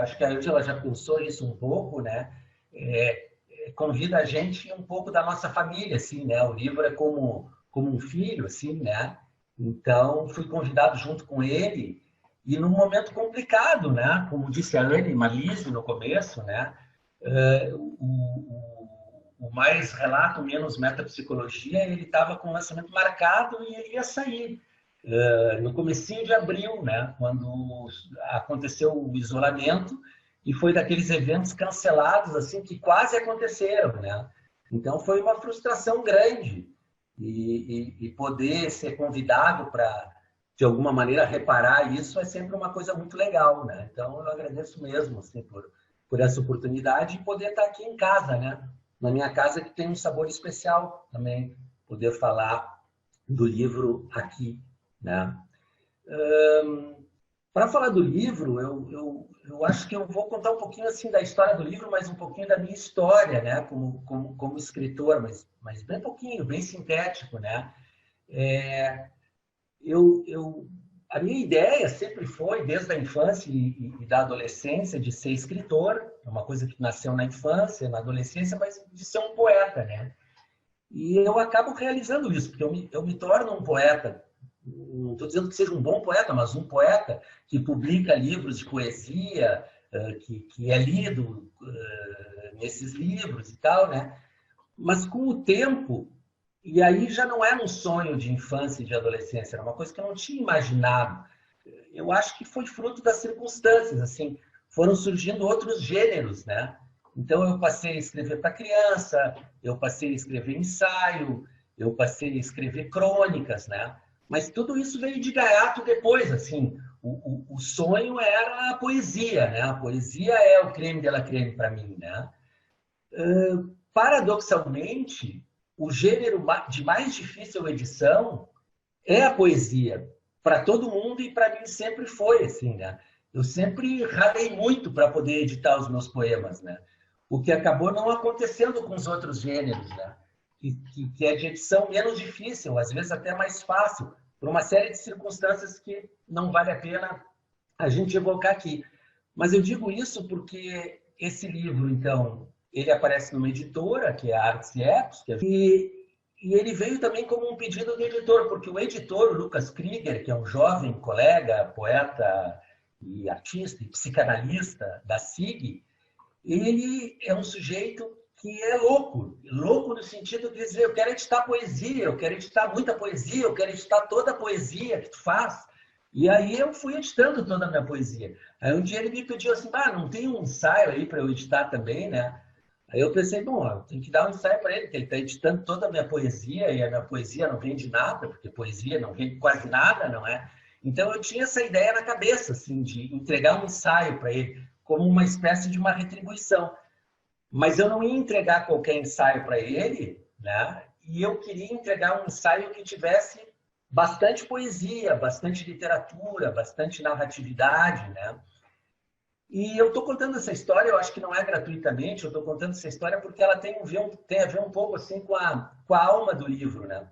acho que a Ângela já pensou nisso um pouco, né? Convida a gente um pouco da nossa família, assim, né? O livro é como um filho, assim, né? Então, fui convidado junto com ele e num momento complicado, né? Como disse a Anne Marlise no começo, né? O Mais Relato, Menos Metapsicologia, ele estava com o lançamento marcado e ele ia sair no comecinho de abril, né? Quando aconteceu o isolamento e foi daqueles eventos cancelados assim que quase aconteceram, né? Então foi uma frustração grande e poder ser convidado para de alguma maneira reparar isso é sempre uma coisa muito legal, né? Então eu agradeço mesmo assim por essa oportunidade e poder estar aqui em casa, né? Na minha casa que tem um sabor especial também poder falar do livro aqui, né? Para falar do livro, eu acho que eu vou contar um pouquinho assim da história do livro, mas um pouquinho da minha história, né? Como escritor, mas bem pouquinho, bem sintético, né? A minha ideia sempre foi, desde a infância e da adolescência, de ser escritor, uma coisa que nasceu na infância, na adolescência, mas de ser um poeta, né? E eu acabo realizando isso, porque eu me torno um poeta. Não estou dizendo que seja um bom poeta, mas um poeta que publica livros de poesia, que é lido nesses livros e tal, né? Mas com o tempo, e aí já não era um sonho de infância e de adolescência, era uma coisa que eu não tinha imaginado. Eu acho que foi fruto das circunstâncias, assim, foram surgindo outros gêneros, né? Então eu passei a escrever para criança, eu passei a escrever ensaio, eu passei a escrever crônicas, né? Mas tudo isso veio de gaiato depois, assim. O sonho era a poesia, né? A poesia é o creme de la creme para mim, né? Paradoxalmente, o gênero de mais difícil edição é a poesia. Para todo mundo e para mim sempre foi, assim, né? Eu sempre ralei muito para poder editar os meus poemas, né? O que acabou não acontecendo com os outros gêneros, né? Que é de edição menos difícil, às vezes até mais fácil, por uma série de circunstâncias que não vale a pena a gente evocar aqui. Mas eu digo isso porque esse livro, então, ele aparece numa editora, que é a Artes e Ecos, e ele veio também como um pedido do editor, porque o editor, o Lucas Krieger, que é um jovem colega, poeta e artista e psicanalista da SIG, ele é um sujeito que é louco no sentido de dizer, eu quero editar poesia, eu quero editar muita poesia, eu quero editar toda a poesia que tu faz. E aí eu fui editando toda a minha poesia. Aí um dia ele me pediu assim, não tem um ensaio aí para eu editar também, né? Aí eu pensei, bom, eu tenho que dar um ensaio para ele, porque ele está editando toda a minha poesia e a minha poesia não vende nada, porque poesia não vende quase nada, não é? Então eu tinha essa ideia na cabeça, assim, de entregar um ensaio para ele, como uma espécie de uma retribuição. Mas eu não ia entregar qualquer ensaio para ele, né? E eu queria entregar um ensaio que tivesse bastante poesia, bastante literatura, bastante narratividade, né? E eu estou contando essa história, eu acho que não é gratuitamente, eu estou contando essa história porque ela tem a ver um pouco assim com a alma do livro, né?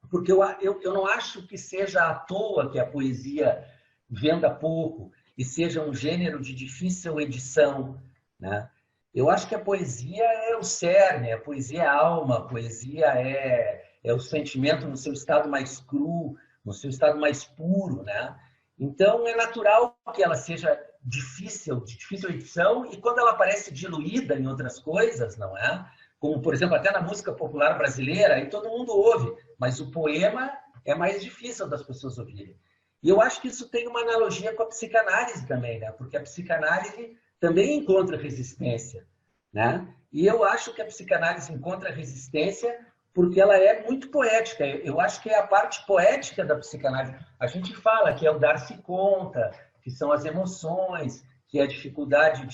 Porque eu não acho que seja à toa que a poesia venda pouco e seja um gênero de difícil edição, né? Eu acho que a poesia é o cerne, a poesia é a alma, a poesia é o sentimento no seu estado mais cru, no seu estado mais puro, né? Então é natural que ela seja de difícil edição e quando ela parece diluída em outras coisas, não é? Como, por exemplo, até na música popular brasileira, aí todo mundo ouve, mas o poema é mais difícil das pessoas ouvirem. E eu acho que isso tem uma analogia com a psicanálise também, né? Porque a psicanálise também encontra resistência, né? E eu acho que a psicanálise encontra resistência porque ela é muito poética. Eu acho que é a parte poética da psicanálise. A gente fala que é o dar-se conta, que são as emoções, que é a dificuldade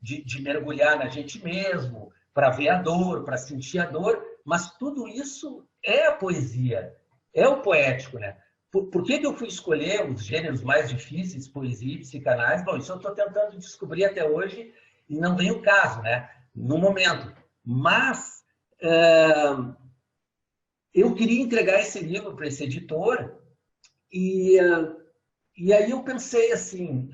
de mergulhar na gente mesmo, para ver a dor, para sentir a dor, mas tudo isso é a poesia, é o poético, né? Por que eu fui escolher os gêneros mais difíceis, poesia e psicanálise? Bom, isso eu estou tentando descobrir até hoje e não vem o caso, né? No momento. Mas eu queria entregar esse livro para esse editor E aí eu pensei assim,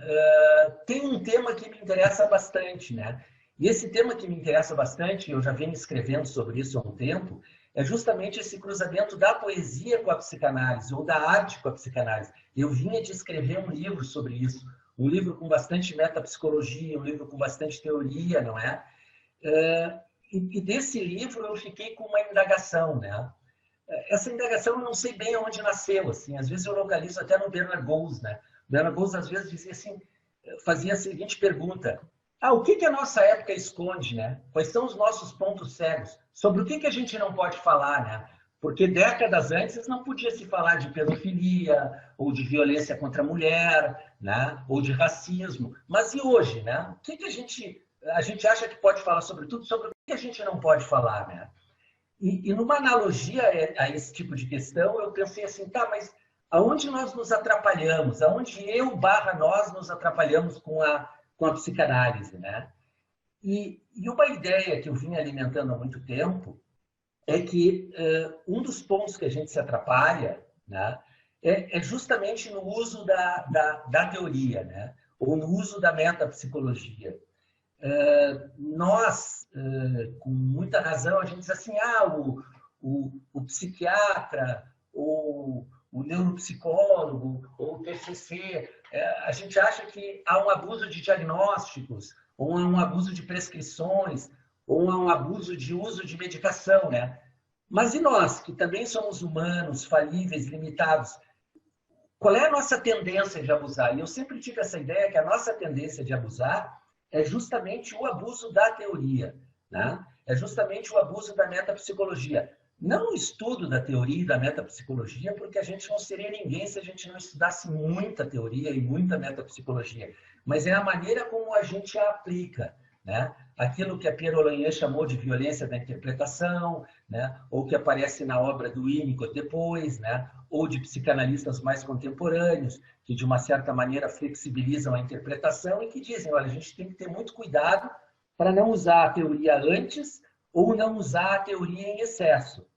tem um tema que me interessa bastante, né? E esse tema que me interessa bastante, eu já venho escrevendo sobre isso há um tempo, é justamente esse cruzamento da poesia com a psicanálise, ou da arte com a psicanálise. Eu vinha de escrever um livro sobre isso, um livro com bastante metapsicologia, um livro com bastante teoria, não é? E desse livro eu fiquei com uma indagação, né? Essa indagação eu não sei bem onde nasceu, assim, às vezes eu localizo até no Bernard Goes, né? Bernard Goes às vezes dizia assim, fazia a seguinte pergunta: o que a nossa época esconde, né? Quais são os nossos pontos cegos? Sobre o que a gente não pode falar, né? Porque décadas antes não podia se falar de pedofilia, ou de violência contra a mulher, né? Ou de racismo. Mas e hoje, né? O que a gente acha que pode falar sobre tudo, sobre o que a gente não pode falar, né? E numa analogia a esse tipo de questão, eu pensei assim, tá, mas aonde nós nos atrapalhamos? Aonde nós nos atrapalhamos com a psicanálise, né? E uma ideia que eu vim alimentando há muito tempo é que um dos pontos que a gente se atrapalha, né, é justamente no uso da teoria, né? Ou no uso da metapsicologia. Nós, com muita razão, a gente diz assim, o psiquiatra, ou o neuropsicólogo, ou o TCC, a gente acha que há um abuso de diagnósticos, ou há um abuso de prescrições, ou há um abuso de uso de medicação, né? Mas e nós, que também somos humanos, falíveis, limitados, qual é a nossa tendência de abusar? E eu sempre tive essa ideia que a nossa tendência de abusar é justamente o abuso da teoria, né? É justamente o abuso da metapsicologia. Não o estudo da teoria e da metapsicologia, porque a gente não seria ninguém se a gente não estudasse muita teoria e muita metapsicologia, mas é a maneira como a gente a aplica, né? Aquilo que a Pierre Olagnier chamou de violência da interpretação, né? Ou que aparece na obra do Winnicott depois, né? Ou de psicanalistas mais contemporâneos, que de uma certa maneira flexibilizam a interpretação e que dizem, olha, a gente tem que ter muito cuidado para não usar a teoria antes ou não usar a teoria em excesso,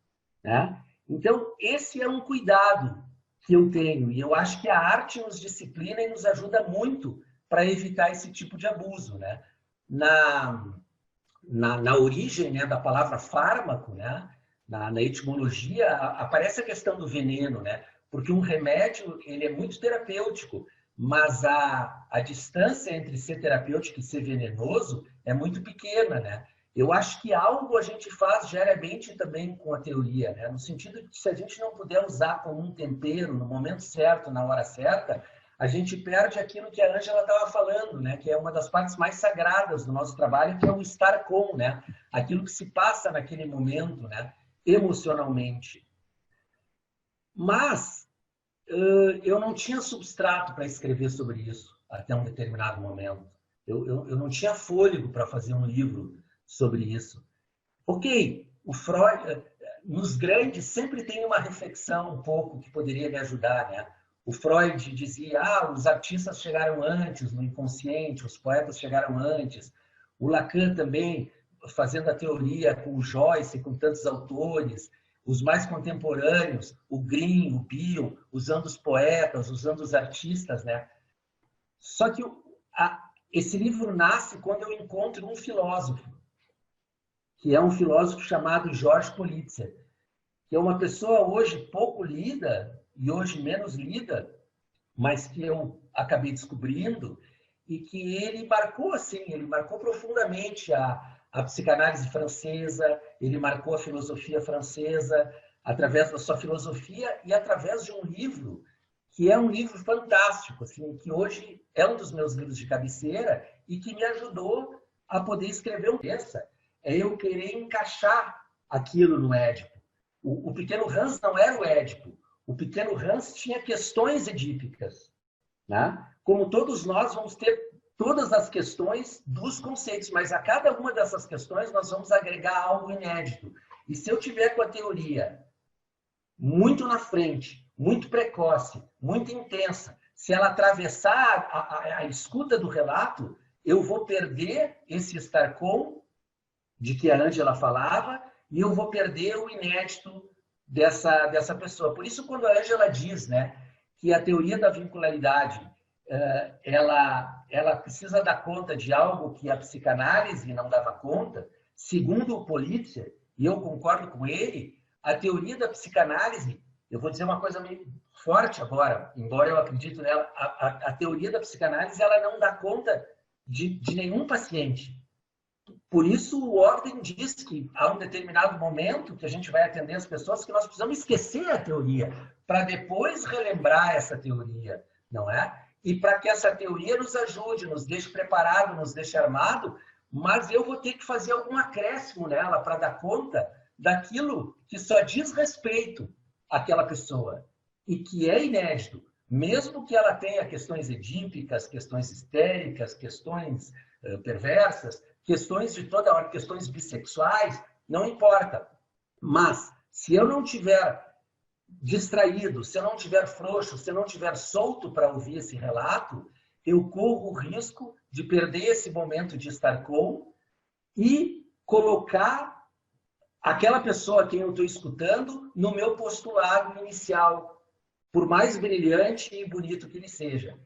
né? Então, esse é um cuidado que eu tenho, e eu acho que a arte nos disciplina e nos ajuda muito para evitar esse tipo de abuso, né? Na origem, né, da palavra fármaco, né, na etimologia, aparece a questão do veneno, né? Porque um remédio ele é muito terapêutico, mas a distância entre ser terapêutico e ser venenoso é muito pequena, né? Eu acho que algo a gente faz diariamente também com a teoria, né? No sentido de que se a gente não puder usar como um tempero no momento certo, na hora certa, a gente perde aquilo que a Ângela estava falando, né? Que é uma das partes mais sagradas do nosso trabalho, que é o estar com, né? Aquilo que se passa naquele momento, né? Emocionalmente. Mas eu não tinha substrato para escrever sobre isso até um determinado momento. Eu não tinha fôlego para fazer um livro sobre isso. Ok, o Freud, nos grandes, sempre tem uma reflexão um pouco que poderia me ajudar, né? O Freud dizia, os artistas chegaram antes no inconsciente, os poetas chegaram antes. O Lacan também, fazendo a teoria com o Joyce, com tantos autores. Os mais contemporâneos, o Green, o Bion, usando os poetas, usando os artistas, né? Só que esse livro nasce quando eu encontro um filósofo, que é um filósofo chamado Georges Politzer, que é uma pessoa hoje pouco lida, e hoje menos lida, mas que eu acabei descobrindo, e que ele marcou, assim, ele marcou profundamente a psicanálise francesa, ele marcou a filosofia francesa, através da sua filosofia e através de um livro, que é um livro fantástico, assim, que hoje é um dos meus livros de cabeceira e que me ajudou a poder escrever um dessa. É eu querer encaixar aquilo no Édipo. O pequeno Hans não era o Édipo. O pequeno Hans tinha questões edípicas, né? Como todos nós vamos ter todas as questões dos conceitos, mas a cada uma dessas questões nós vamos agregar algo inédito. E se eu tiver com a teoria muito na frente, muito precoce, muito intensa, se ela atravessar a escuta do relato, eu vou perder esse estar com, de que a Ângela falava, e eu vou perder o inédito dessa pessoa. Por isso, quando a Ângela diz, né, que a teoria da vincularidade ela precisa dar conta de algo que a psicanálise não dava conta. Segundo o Politzer, e eu concordo com ele, a teoria da psicanálise, eu vou dizer uma coisa meio forte agora, embora eu acredite nela, a teoria da psicanálise ela não dá conta de nenhum paciente. Por isso, o Ogden diz que há um determinado momento que a gente vai atender as pessoas que nós precisamos esquecer a teoria, para depois relembrar essa teoria, não é? E para que essa teoria nos ajude, nos deixe preparado, nos deixe armado, mas eu vou ter que fazer algum acréscimo nela para dar conta daquilo que só diz respeito àquela pessoa e que é inédito, mesmo que ela tenha questões edípicas, questões histéricas, questões perversas, questões de toda hora, questões bissexuais, não importa. Mas, se eu não tiver distraído, se eu não tiver frouxo, se eu não tiver solto para ouvir esse relato, eu corro o risco de perder esse momento de estar com e colocar aquela pessoa a quem eu estou escutando no meu postulado inicial, por mais brilhante e bonito que ele seja.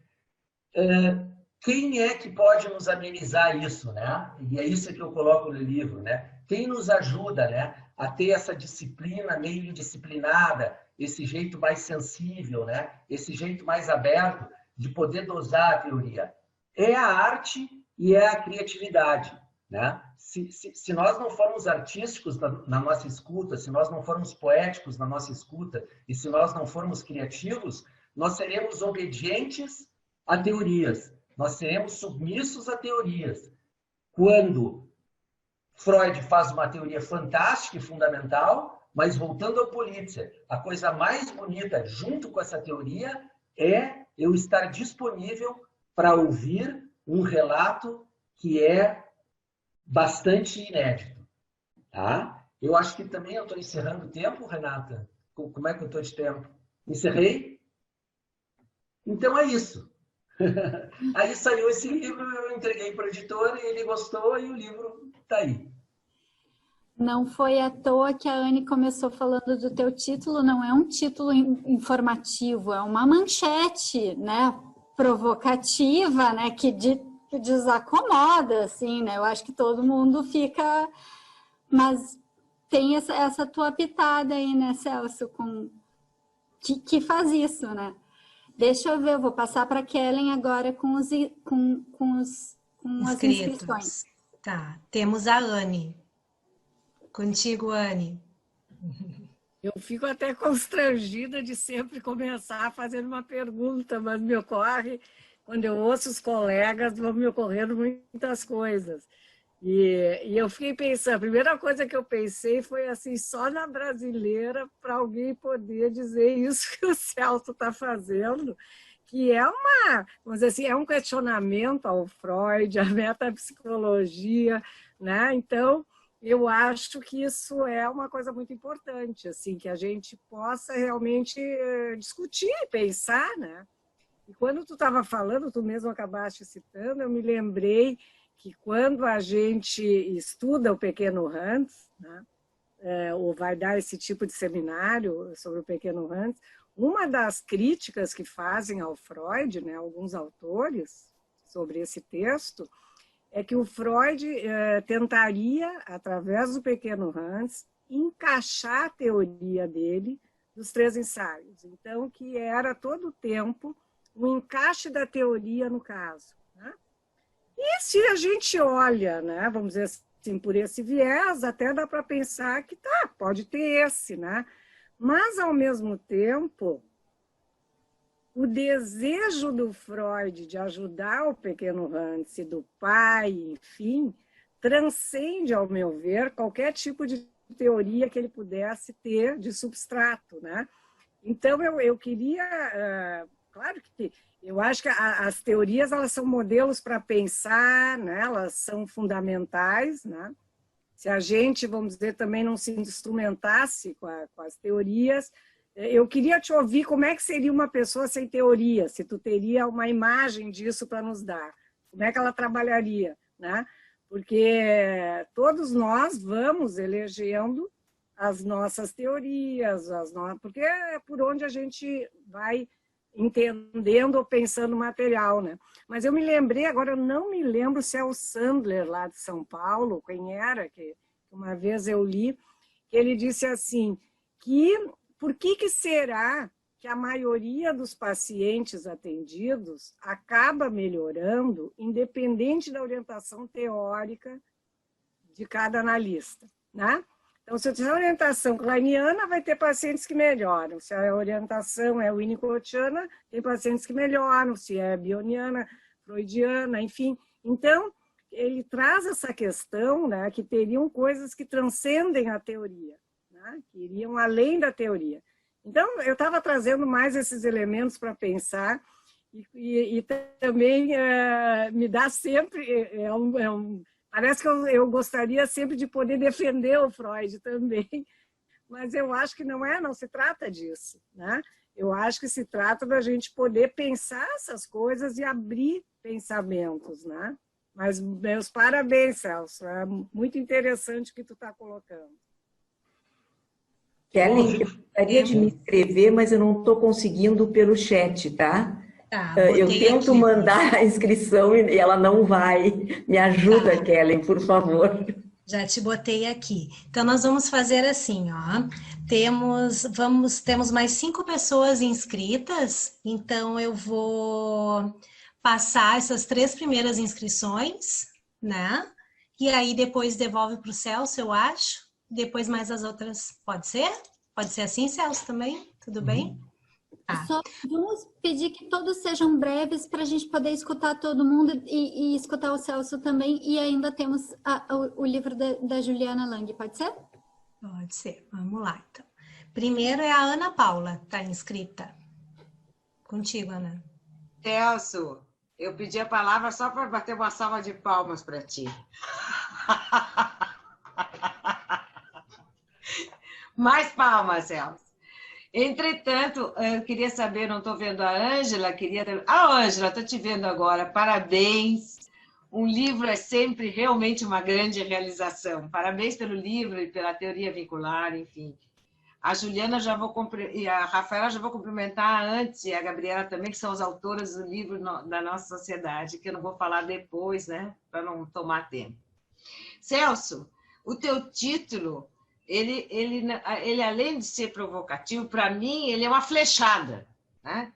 Quem é que pode nos amenizar isso, né? E é isso que eu coloco no livro, né? Quem nos ajuda, né, a ter essa disciplina meio indisciplinada, esse jeito mais sensível, né? Esse jeito mais aberto de poder dosar a teoria? É a arte e é a criatividade, né? Se nós não formos artísticos na nossa escuta, se nós não formos poéticos na nossa escuta e se nós não formos criativos, nós seremos obedientes a teorias. Nós seremos submissos a teorias. Quando Freud faz uma teoria fantástica e fundamental, mas voltando ao Politzer, a coisa mais bonita junto com essa teoria é eu estar disponível para ouvir um relato que é bastante inédito. Tá? Eu acho que também eu estou encerrando o tempo, Renata. Como é que eu estou de tempo? Encerrei? Então é isso. Aí saiu esse livro, eu entreguei para o editor, ele gostou e o livro está aí. Não foi à toa que a Anne começou falando do teu título, não é um título informativo, é uma manchete, né, provocativa, né, que desacomoda, assim, né, eu acho que todo mundo fica, mas tem essa tua pitada aí, né, Celso, que faz isso, né. Deixa eu ver, eu vou passar para a Kellen agora com as inscrições. Tá, temos a Anne. Contigo, Anne. Eu fico até constrangida de sempre começar fazendo uma pergunta, mas me ocorre, quando eu ouço os colegas, vão me ocorrendo muitas coisas. E eu fiquei pensando, a primeira coisa que eu pensei foi assim, só na brasileira para alguém poder dizer isso que o Celso está fazendo, que é vamos dizer assim, é um questionamento ao Freud, à metapsicologia, né? Então, eu acho que isso é uma coisa muito importante, assim, que a gente possa realmente discutir e pensar, né? E quando tu estava falando, tu mesmo acabaste citando, eu me lembrei que quando a gente estuda o Pequeno Hans, né, ou vai dar esse tipo de seminário sobre o Pequeno Hans, uma das críticas que fazem ao Freud, né, alguns autores, sobre esse texto, é que o Freud tentaria, através do Pequeno Hans, encaixar a teoria dele dos 3 ensaios. Então, que era todo o tempo o encaixe da teoria no caso, né? E se a gente olha, né, vamos dizer assim, por esse viés, até dá para pensar que pode ter esse, né? Mas, ao mesmo tempo, o desejo do Freud de ajudar o Pequeno Hans e do pai, enfim, transcende, ao meu ver, qualquer tipo de teoria que ele pudesse ter de substrato, né? Então, eu queria... claro que eu acho que as teorias elas são modelos para pensar, né? Elas são fundamentais, né? Se a gente, vamos dizer, também não se instrumentasse com as teorias, eu queria te ouvir como é que seria uma pessoa sem teoria, se tu teria uma imagem disso para nos dar, como é que ela trabalharia, né? Porque todos nós vamos elegendo as nossas teorias, porque é por onde a gente vai entendendo ou pensando no material, né? Mas eu me lembrei, agora eu não me lembro se é o Sandler, lá de São Paulo, quem era, que uma vez eu li, que ele disse assim, por que será que a maioria dos pacientes atendidos acaba melhorando, independente da orientação teórica de cada analista, né? Então, se eu tiver orientação kleiniana, vai ter pacientes que melhoram. Se a orientação é winnicottiana, tem pacientes que melhoram. Se é bioniana, freudiana, enfim. Então, ele traz essa questão, né, que teriam coisas que transcendem a teoria, né, que iriam além da teoria. Então, eu estava trazendo mais esses elementos para pensar e também me dá sempre... Parece que eu gostaria sempre de poder defender o Freud também, mas eu acho que não se trata disso, né? Eu acho que se trata da gente poder pensar essas coisas e abrir pensamentos, né? Mas meus parabéns, Celso, é muito interessante o que tu está colocando. Kelly, eu gostaria de me inscrever, mas eu não estou conseguindo pelo chat, tá? Eu tento aqui mandar a inscrição e ela não vai. Me ajuda, Kelly, por favor. Já te botei aqui. Então, nós vamos fazer assim, ó. Temos mais 5 pessoas inscritas, então eu vou passar essas 3 primeiras inscrições, né? E aí depois devolve para o Celso, eu acho. Depois mais as outras, pode ser? Pode ser assim, Celso, também? Tudo bem? Só vamos pedir que todos sejam breves para a gente poder escutar todo mundo e escutar o Celso também. E ainda temos o livro da Juliana Lang, pode ser? Pode ser, vamos lá então. Primeiro é a Ana Paula, está inscrita. Contigo, Ana. Celso, eu pedi a palavra só para bater uma salva de palmas para ti. Mais palmas, Celso. Entretanto, eu queria saber, não estou vendo a Ângela, Ângela, estou te vendo agora, parabéns. Um livro é sempre realmente uma grande realização. Parabéns pelo livro e pela teoria vincular, enfim. A Juliana e a Rafaela já vou cumprimentar antes, e a Gabriela também, que são as autoras do livro da nossa sociedade, que eu não vou falar depois, né, para não tomar tempo. Celso, o teu título... Ele, além de ser provocativo, para mim, ele é uma flechada, né?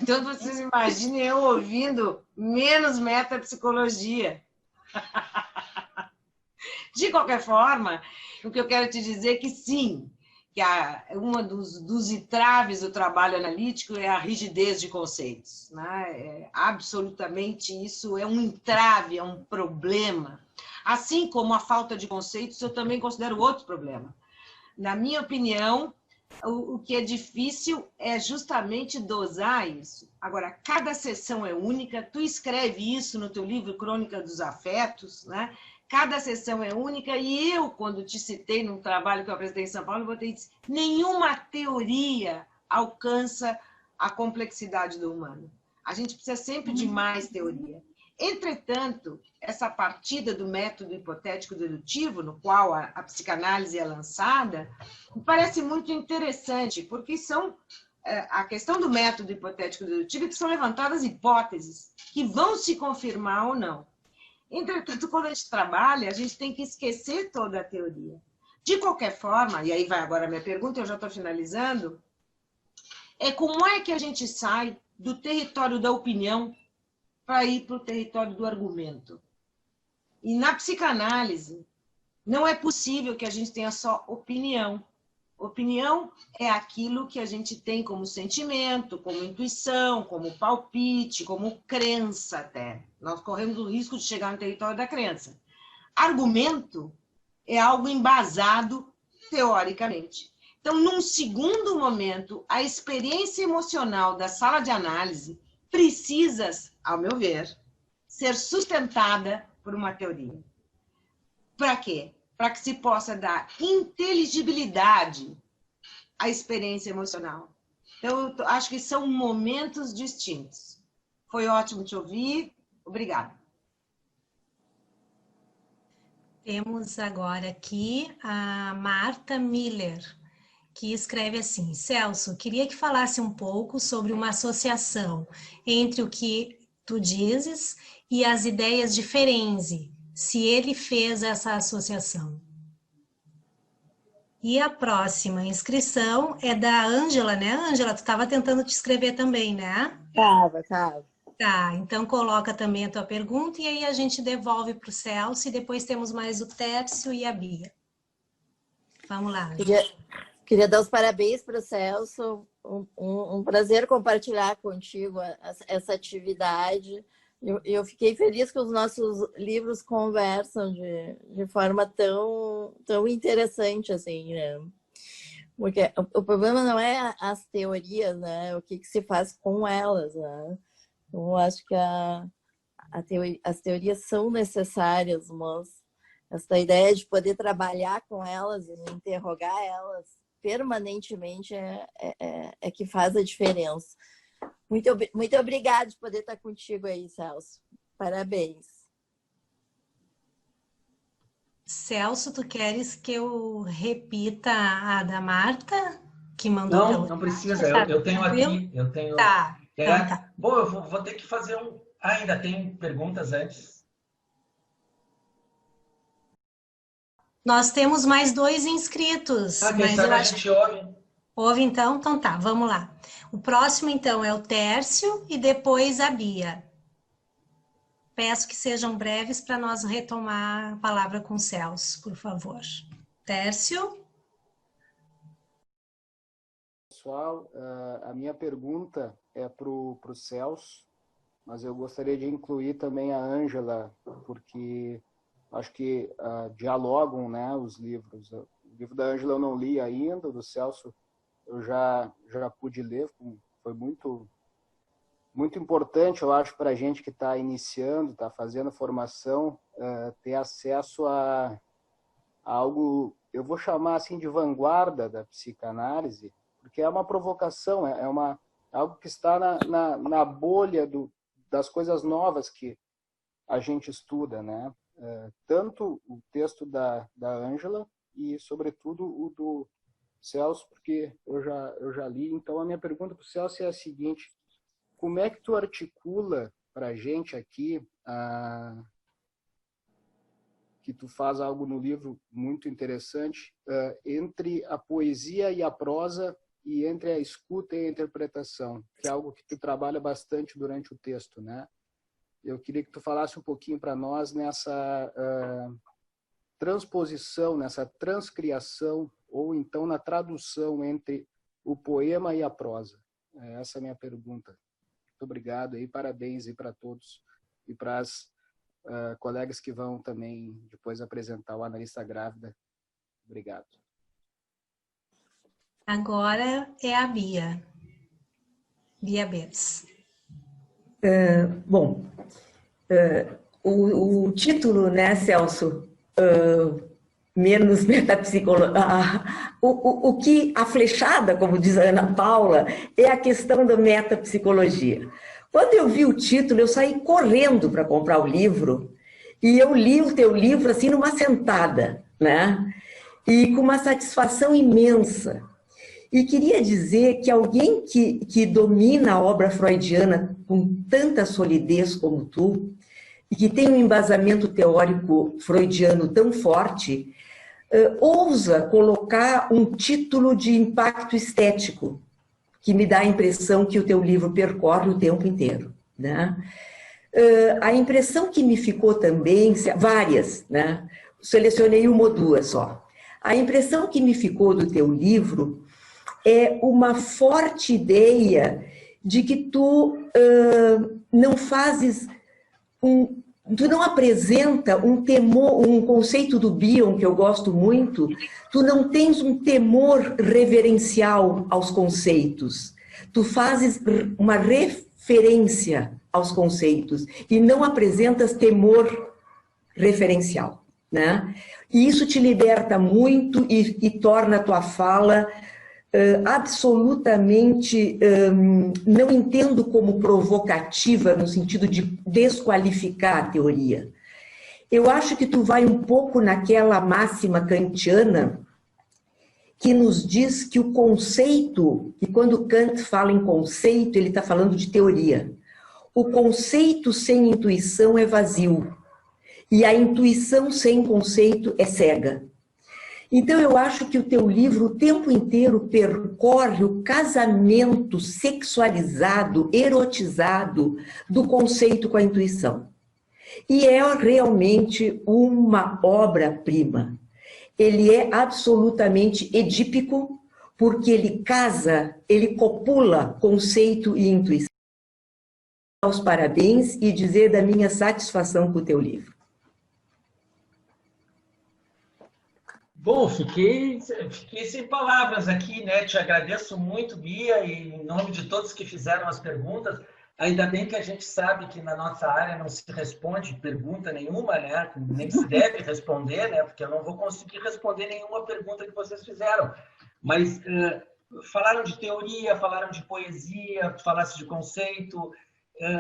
Então, vocês imaginem eu ouvindo menos metapsicologia. De qualquer forma, o que eu quero te dizer é que sim, que uma dos entraves do trabalho analítico é a rigidez de conceitos, né? Absolutamente isso é um entrave, é um problema. Assim como a falta de conceitos, eu também considero outro problema. Na minha opinião, o que é difícil é justamente dosar isso. Agora, cada sessão é única, tu escreve isso no teu livro Crônica dos Afetos, né? Cada sessão é única, e eu, quando te citei num trabalho que eu apresentei em São Paulo, eu botei e disse, nenhuma teoria alcança a complexidade do humano. A gente precisa sempre de mais teoria. Entretanto, essa partida do método hipotético-dedutivo, no qual a psicanálise é lançada, me parece muito interessante, porque a questão do método hipotético-dedutivo é que são levantadas hipóteses que vão se confirmar ou não. Entretanto, quando a gente trabalha, a gente tem que esquecer toda a teoria. De qualquer forma, e aí vai agora a minha pergunta, eu já estou finalizando, como é que a gente sai do território da opinião para ir para o território do argumento. E na psicanálise, não é possível que a gente tenha só opinião. Opinião é aquilo que a gente tem como sentimento, como intuição, como palpite, como crença até. Nós corremos o risco de chegar no território da crença. Argumento é algo embasado teoricamente. Então, num segundo momento, a experiência emocional da sala de análise precisa, ao meu ver, ser sustentada por uma teoria. Para quê? Para que se possa dar inteligibilidade à experiência emocional. Então, eu acho que são momentos distintos. Foi ótimo te ouvir. Obrigada. Temos agora aqui a Marta Miller. que escreve assim: Celso, queria que falasse um pouco sobre uma associação entre o que tu dizes e as ideias de Ferenczi, se ele fez essa associação. E a próxima inscrição é da Ângela, né? Ângela, tu estava tentando te escrever também, né? Tava. Tá, então coloca também a tua pergunta e aí a gente devolve para o Celso e depois temos mais o Tércio e a Bia. Vamos lá. Queria dar os parabéns para o Celso. Um prazer compartilhar contigo essa atividade. Eu fiquei feliz que os nossos livros conversam de forma tão interessante, assim, né? Porque o problema não é as teorias, né? O que se faz com elas, né? Eu acho que as teorias são necessárias, mas essa ideia de poder trabalhar com elas e interrogar elas permanentemente é que faz a diferença. Muito obrigada de poder estar contigo aí, Celso. Parabéns. Celso, tu queres que eu repita a da Marta? Que mandou Não precisa. Eu tenho aqui. Eu tenho. Tá. Então tá. Bom, eu vou ter que fazer um. Ainda tem perguntas antes? Nós temos mais 2 inscritos. Quem sabe a gente ouve. Ouve então? Então tá, vamos lá. O próximo então é o Tércio e depois a Bia. Peço que sejam breves para nós retomar a palavra com o Celso, por favor. Tércio? Pessoal, a minha pergunta é para o Celso, mas eu gostaria de incluir também a Ângela, porque acho que dialogam, né, os livros. O livro da Ângela eu não li ainda, o do Celso eu já pude ler, foi muito importante, eu acho, para a gente que está iniciando, está fazendo formação, ter acesso a algo, eu vou chamar assim de vanguarda da psicanálise, porque é uma provocação, é algo que está na bolha das coisas novas que a gente estuda, né? Tanto o texto da Ângela e, sobretudo, o do Celso, porque eu já li. Então, a minha pergunta para o Celso é a seguinte: como é que tu articula para a gente aqui, que tu faz algo no livro muito interessante, entre a poesia e a prosa, e entre a escuta e a interpretação, que é algo que tu trabalha bastante durante o texto, né? Eu queria que tu falasse um pouquinho para nós nessa transposição, nessa transcriação, ou então na tradução entre o poema e a prosa. Essa é a minha pergunta. Muito obrigado e parabéns aí para todos e para as colegas que vão também depois apresentar o Analista Grávida. Obrigado. Agora é a Bia. Bia Betts. Bom, o título, né, Celso, menos metapsicologia, o que a flechada, como diz a Ana Paula, é a questão da metapsicologia. Quando eu vi o título, eu saí correndo para comprar o livro e eu li o teu livro assim numa sentada, né? E com uma satisfação imensa. E queria dizer que alguém que domina a obra freudiana com tanta solidez como tu, e que tem um embasamento teórico freudiano tão forte, ousa colocar um título de impacto estético, que me dá a impressão que o teu livro percorre o tempo inteiro, né? A impressão que me ficou também, várias, né? Selecionei uma ou duas só. A impressão que me ficou do teu livro é uma forte ideia de que tu não fazes tu não apresenta um temor, um conceito do Bion que eu gosto muito, tu não tens um temor reverencial aos conceitos, tu fazes uma referência aos conceitos e não apresentas temor referencial, né? E isso te liberta muito e torna a tua fala absolutamente, não entendo como provocativa no sentido de desqualificar a teoria. Eu acho que tu vai um pouco naquela máxima kantiana que nos diz que o conceito, e quando Kant fala em conceito, ele está falando de teoria. O conceito sem intuição é vazio, e a intuição sem conceito é cega. Então, eu acho que o teu livro o tempo inteiro percorre o casamento sexualizado, erotizado do conceito com a intuição. E é realmente uma obra-prima. Ele é absolutamente edípico, porque ele casa, ele copula conceito e intuição. Os parabéns e dizer da minha satisfação com o teu livro. Bom, fiquei sem palavras aqui, né? Te agradeço muito, Bia, e em nome de todos que fizeram as perguntas. Ainda bem que a gente sabe que na nossa área não se responde pergunta nenhuma, né? Nem se deve responder, né? Porque eu não vou conseguir responder nenhuma pergunta que vocês fizeram. Mas falaram de teoria, falaram de poesia, falasse de conceito,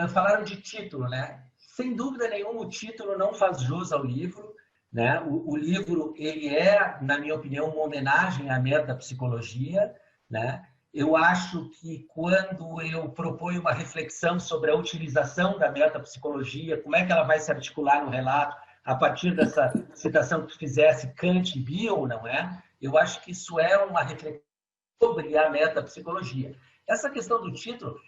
falaram de título, né? Sem dúvida nenhuma, o título não faz jus ao livro, né? O livro, ele é, na minha opinião, uma homenagem à metapsicologia, né? Eu acho que quando eu proponho uma reflexão sobre a utilização da metapsicologia, como é que ela vai se articular no relato, a partir dessa citação que tu fizesse, Kant e Bion, não é? Eu acho que isso é uma reflexão sobre a metapsicologia. Essa questão do título,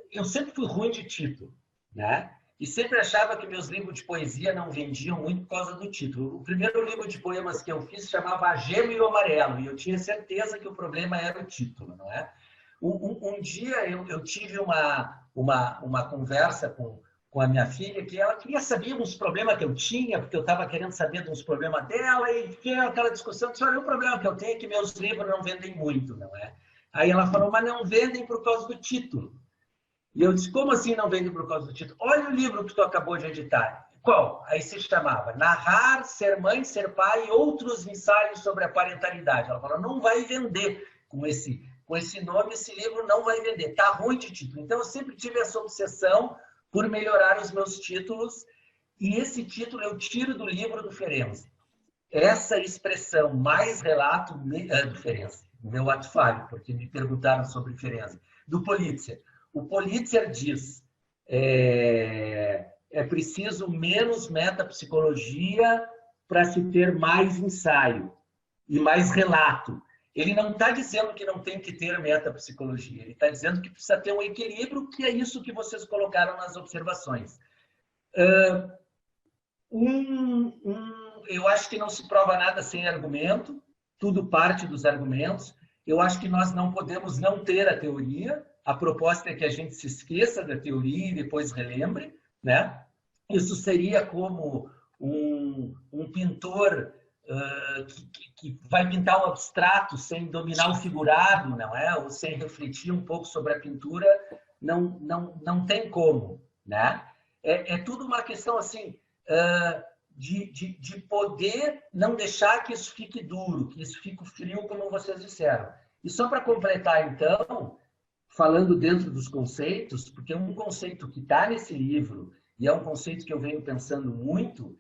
eu sempre fui ruim de título, né? E sempre achava que meus livros de poesia não vendiam muito por causa do título. O primeiro livro de poemas que eu fiz chamava A Gema e o Amarelo, e eu tinha certeza que o problema era o título, não é? Um dia eu tive uma conversa com a minha filha, que ela queria saber uns problemas que eu tinha, porque eu estava querendo saber de uns problemas dela, e tinha aquela discussão, disse, olha, o problema que eu tenho é que meus livros não vendem muito, não é? Aí ela falou, mas não vendem por causa do título. E eu disse, como assim não vende por causa do título? Olha o livro que tu acabou de editar. Qual? Aí se chamava Narrar, Ser Mãe, Ser Pai e Outros Ensaios sobre a Parentalidade. Ela falou, não vai vender com esse nome, esse livro não vai vender. Tá ruim de título. Então, eu sempre tive essa obsessão por melhorar os meus títulos. E esse título eu tiro do livro do Ferenczi. Essa expressão, mais relato do Ferenczi, meu ato falho, porque me perguntaram sobre Ferenczi, do Politzer. O Politzer diz, é preciso menos metapsicologia para se ter mais ensaio e mais relato. Ele não está dizendo que não tem que ter metapsicologia, ele está dizendo que precisa ter um equilíbrio, que é isso que vocês colocaram nas observações. Eu acho que não se prova nada sem argumento, tudo parte dos argumentos. Eu acho que nós não podemos não ter a teoria. A proposta é que a gente se esqueça da teoria e depois relembre, né? Isso seria como um pintor que vai pintar um abstrato sem dominar o figurado, não é? Ou sem refletir um pouco sobre a pintura, não tem como, né? É tudo uma questão assim de poder não deixar que isso fique duro, que isso fique frio, como vocês disseram. E só para completar, então, falando dentro dos conceitos, porque um conceito que está nesse livro, e é um conceito que eu venho pensando muito,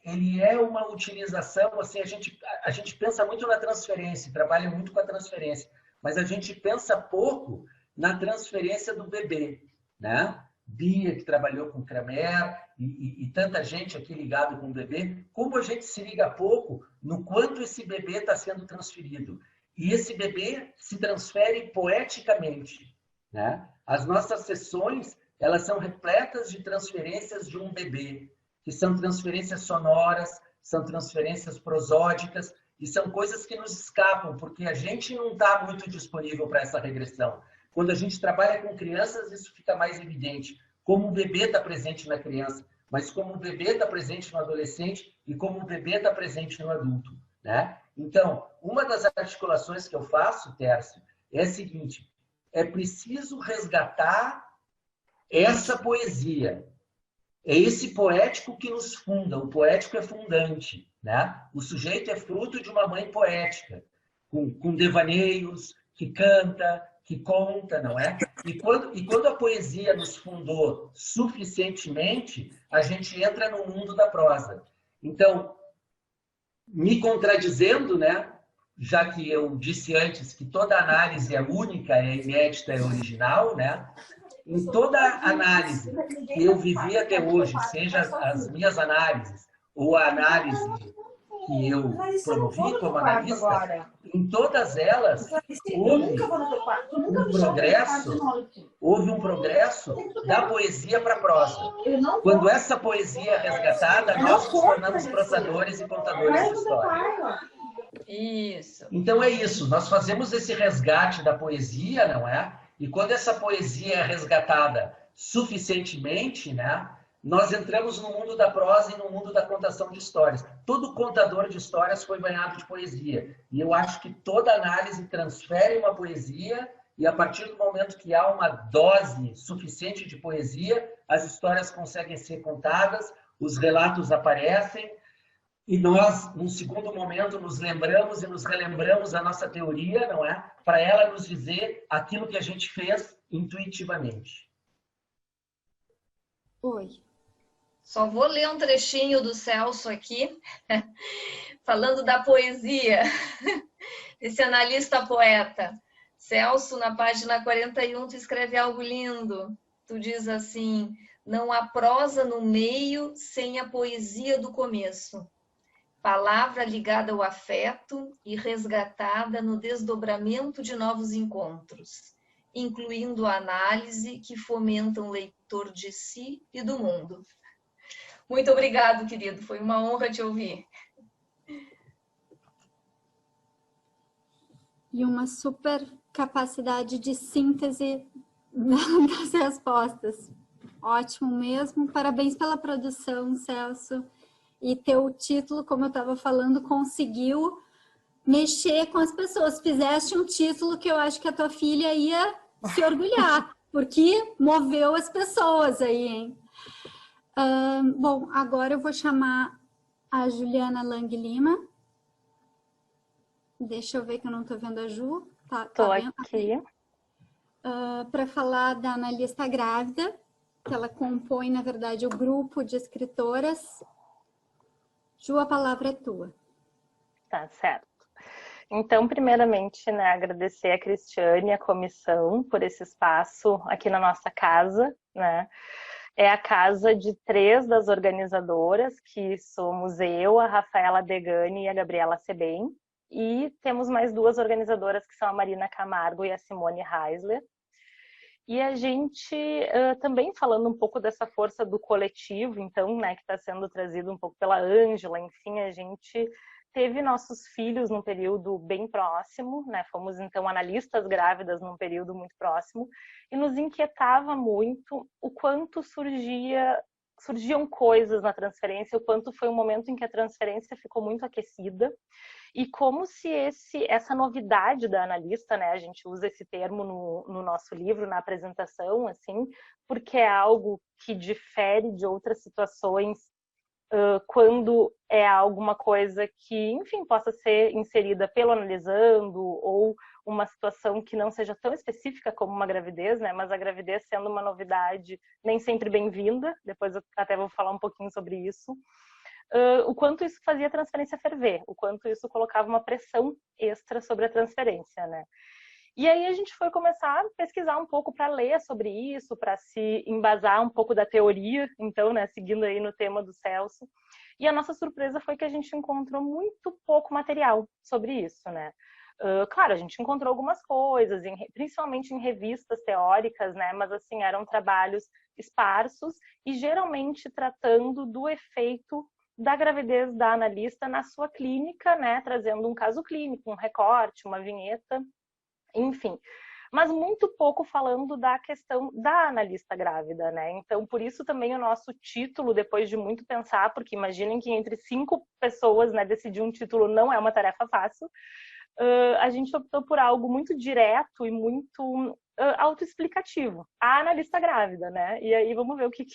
ele é uma utilização, assim, a gente pensa muito na transferência, trabalha muito com a transferência, mas a gente pensa pouco na transferência do bebê, né? Bia, que trabalhou com Kramer, e tanta gente aqui ligado com o bebê, como a gente se liga pouco no quanto esse bebê está sendo transferido. E esse bebê se transfere poeticamente, né? As nossas sessões, elas são repletas de transferências de um bebê, que são transferências sonoras, são transferências prosódicas, e são coisas que nos escapam, porque a gente não está muito disponível para essa regressão. Quando a gente trabalha com crianças, isso fica mais evidente, como o bebê está presente na criança, mas como o bebê está presente no adolescente e como o bebê está presente no adulto, né? Então, uma das articulações que eu faço, Tércio, é a seguinte: é preciso resgatar essa poesia. É esse poético que nos funda, o poético é fundante, né? O sujeito é fruto de uma mãe poética, com devaneios, que canta, que conta, não é? E quando a poesia nos fundou suficientemente, a gente entra no mundo da prosa. Então, me contradizendo, né? já que eu disse antes que toda análise é única, é inédita, é original, né? Em toda análise que eu vivi até hoje, seja as minhas análises ou a análise que eu promovi como analista, em todas elas houve um progresso da poesia para a prosa. Quando essa poesia é resgatada, nós nos tornamos prosadores e contadores de história. Isso. Então é isso, nós fazemos esse resgate da poesia, não é? E quando essa poesia é resgatada suficientemente, né, nós entramos no mundo da prosa e no mundo da contação de histórias. Todo contador de histórias foi banhado de poesia. E eu acho que toda análise transfere uma poesia e a partir do momento que há uma dose suficiente de poesia, as histórias conseguem ser contadas, os relatos aparecem e nós, num segundo momento, nos lembramos e nos relembramos a nossa teoria, não é? Para ela nos dizer aquilo que a gente fez intuitivamente. Oi. Só vou ler um trechinho do Celso aqui, falando da poesia, esse analista poeta. Celso, na página 41, tu escreve algo lindo. Tu diz assim: não há prosa no meio sem a poesia do começo. Palavra ligada ao afeto e resgatada no desdobramento de novos encontros, incluindo a análise que fomenta um leitor de si e do mundo. Muito obrigado, querido. Foi uma honra te ouvir. E uma super capacidade de síntese das respostas. Ótimo mesmo. Parabéns pela produção, Celso. E teu título, como eu estava falando, conseguiu mexer com as pessoas. Fizeste um título que eu acho que a tua filha ia se orgulhar, porque moveu as pessoas aí, hein? Bom, agora eu vou chamar a Juliana Lang Lima. Deixa eu ver que eu não estou vendo a Ju. Estou aqui. Para falar da analista grávida, que ela compõe, na verdade, o grupo de escritoras. Ju, a palavra é tua. Tá certo. Então, primeiramente, né, agradecer a Cristiane e a comissão por esse espaço aqui na nossa casa, né? É a casa de 3 das organizadoras, que somos eu, a Rafaela Degani e a Gabriela Sebem. E temos mais 2 organizadoras, que são a Marina Camargo e a Simone Heisler. E a gente, também falando um pouco dessa força do coletivo, então, né, que está sendo trazido um pouco pela Ângela, enfim, a gente teve nossos filhos num período bem próximo, né? Fomos, então, analistas grávidas num período muito próximo, e nos inquietava muito o quanto surgiam coisas na transferência, o quanto foi um momento em que a transferência ficou muito aquecida, e como se essa novidade da analista, né, a gente usa esse termo no nosso livro, na apresentação, assim, porque é algo que difere de outras situações quando é alguma coisa que, enfim, possa ser inserida pelo analisando ou uma situação que não seja tão específica como uma gravidez, né, mas a gravidez sendo uma novidade nem sempre bem-vinda, depois eu até vou falar um pouquinho sobre isso. O quanto isso fazia a transferência ferver, o quanto isso colocava uma pressão extra sobre a transferência, né? E aí a gente foi começar a pesquisar um pouco para ler sobre isso, para se embasar um pouco da teoria, então, né, seguindo aí no tema do Celso. E a nossa surpresa foi que a gente encontrou muito pouco material sobre isso, né? Claro, a gente encontrou algumas coisas, principalmente em revistas teóricas, né? Mas assim, eram trabalhos esparsos e geralmente tratando do efeito da gravidez da analista na sua clínica, né? Trazendo um caso clínico, um recorte, uma vinheta, enfim. Mas muito pouco falando da questão da analista grávida, né? Então, por isso também o nosso título, depois de muito pensar, porque imaginem que entre 5 pessoas, né, decidir um título não é uma tarefa fácil, a gente optou por algo muito direto e muito autoexplicativo. A analista grávida, né? E aí vamos ver o que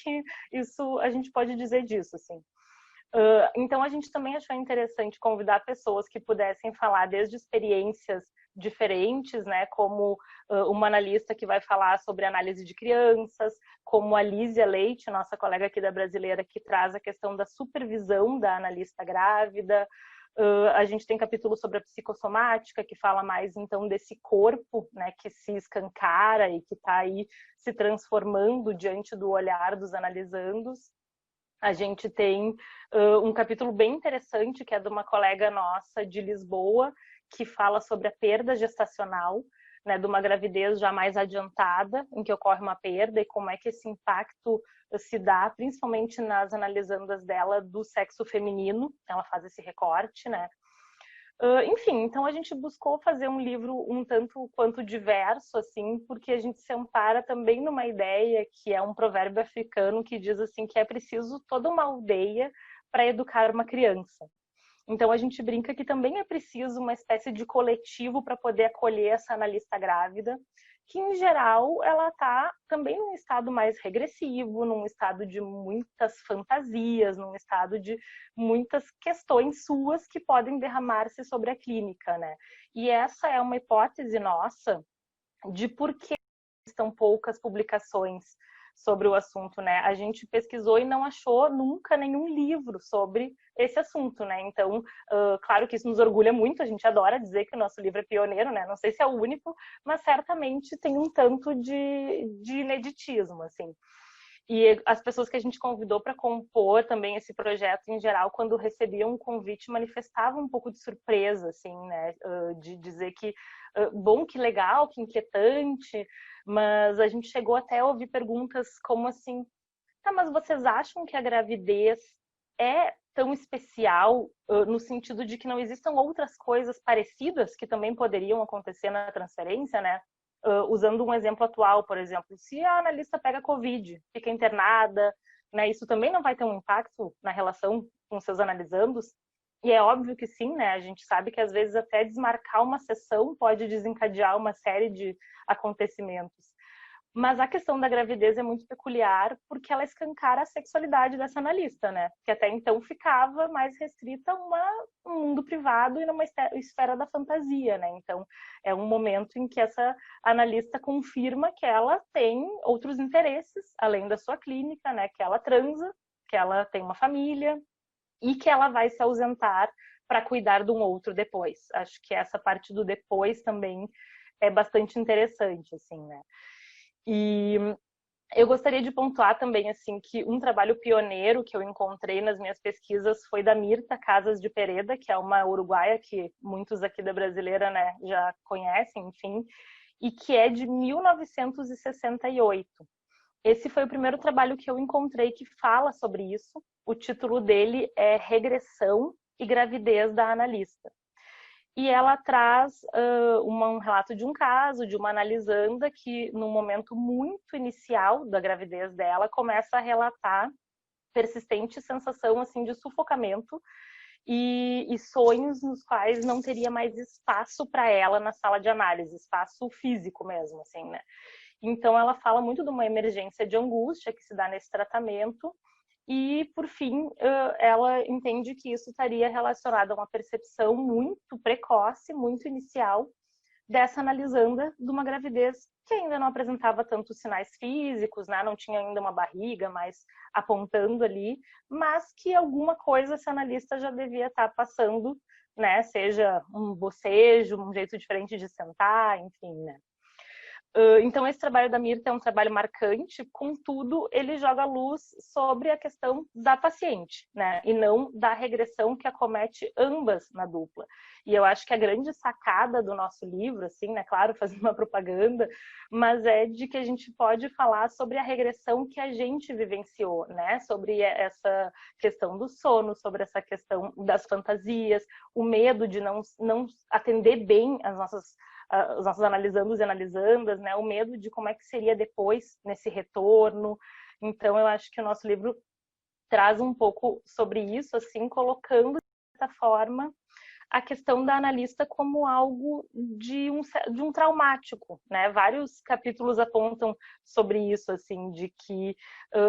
isso a gente pode dizer disso, assim. Então, a gente também achou interessante convidar pessoas que pudessem falar desde experiências diferentes, né, como uma analista que vai falar sobre análise de crianças, como a Lísia Leite, nossa colega aqui da Brasileira, que traz a questão da supervisão da analista grávida, A gente tem capítulo sobre a psicossomática, que fala mais, então, desse corpo, né, que se escancara e que está aí se transformando diante do olhar dos analisandos. A gente tem um capítulo bem interessante, que é de uma colega nossa de Lisboa, que fala sobre a perda gestacional, né, de uma gravidez já mais adiantada, em que ocorre uma perda, e como é que esse impacto se dá, principalmente nas analisandas dela do sexo feminino. Ela faz esse recorte, né? Enfim, então a gente buscou fazer um livro um tanto quanto diverso, assim, porque a gente se ampara também numa ideia que é um provérbio africano que diz assim que é preciso toda uma aldeia para educar uma criança. Então a gente brinca que também é preciso uma espécie de coletivo para poder acolher essa analista grávida, que em geral ela está também num estado mais regressivo, num estado de muitas fantasias, num estado de muitas questões suas que podem derramar-se sobre a clínica, né? E essa é uma hipótese nossa de por que estão poucas publicações sobre o assunto, né? A gente pesquisou e não achou nunca nenhum livro sobre esse assunto, né? Então, claro que isso nos orgulha muito, a gente adora dizer que o nosso livro é pioneiro, né? Não sei se é o único, mas certamente tem um tanto de ineditismo, assim. E as pessoas que a gente convidou para compor também esse projeto, em geral, quando recebiam um convite, manifestavam um pouco de surpresa, assim, né? De dizer que, bom, que legal, que inquietante, mas a gente chegou até a ouvir perguntas como assim, tá, mas vocês acham que a gravidez é tão especial no sentido de que não existam outras coisas parecidas que também poderiam acontecer na transferência, né? Usando um exemplo atual, por exemplo, se a analista pega Covid, fica internada, né, isso também não vai ter um impacto na relação com seus analisandos? E é óbvio que sim, né? A gente sabe que às vezes até desmarcar uma sessão pode desencadear uma série de acontecimentos. Mas a questão da gravidez é muito peculiar porque ela escancara a sexualidade dessa analista, né? Que até então ficava mais restrita a um mundo privado e numa esfera da fantasia, né? Então, é um momento em que essa analista confirma que ela tem outros interesses, além da sua clínica, né? Que ela transa, que ela tem uma família e que ela vai se ausentar para cuidar de um outro depois. Acho que essa parte do depois também é bastante interessante, assim, né? E eu gostaria de pontuar também assim que um trabalho pioneiro que eu encontrei nas minhas pesquisas foi da Mirta Casas de Pereda, que é uma uruguaia que muitos aqui da Brasileira, né, já conhecem, enfim, e que é de 1968. Esse foi o primeiro trabalho que eu encontrei que fala sobre isso. O título dele é Regressão e Gravidez da Analista. E ela traz um relato de um caso, de uma analisanda que, no momento muito inicial da gravidez dela, começa a relatar persistente sensação assim, de sufocamento e sonhos nos quais não teria mais espaço para ela na sala de análise, espaço físico mesmo, assim, né? Então, ela fala muito de uma emergência de angústia que se dá nesse tratamento. E, por fim, ela entende que isso estaria relacionado a uma percepção muito precoce, muito inicial, dessa analisanda de uma gravidez que ainda não apresentava tantos sinais físicos, né? Não tinha ainda uma barriga mais apontando ali, mas que alguma coisa essa analista já devia estar passando, né? Seja um bocejo, um jeito diferente de sentar, enfim, né? Então, esse trabalho da Mirta é um trabalho marcante, contudo, ele joga luz sobre a questão da paciente, né? E não da regressão que acomete ambas na dupla. E eu acho que a grande sacada do nosso livro, assim, né? Claro, fazendo uma propaganda, mas é de que a gente pode falar sobre a regressão que a gente vivenciou, né? Sobre essa questão do sono, sobre essa questão das fantasias, o medo de não atender bem os nossos analisandos e analisandas, né? O medo de como é que seria depois nesse retorno. Então, eu acho que o nosso livro traz um pouco sobre isso, assim, colocando de certa forma a questão da analista como algo de um traumático, né? Vários capítulos apontam sobre isso, assim, de que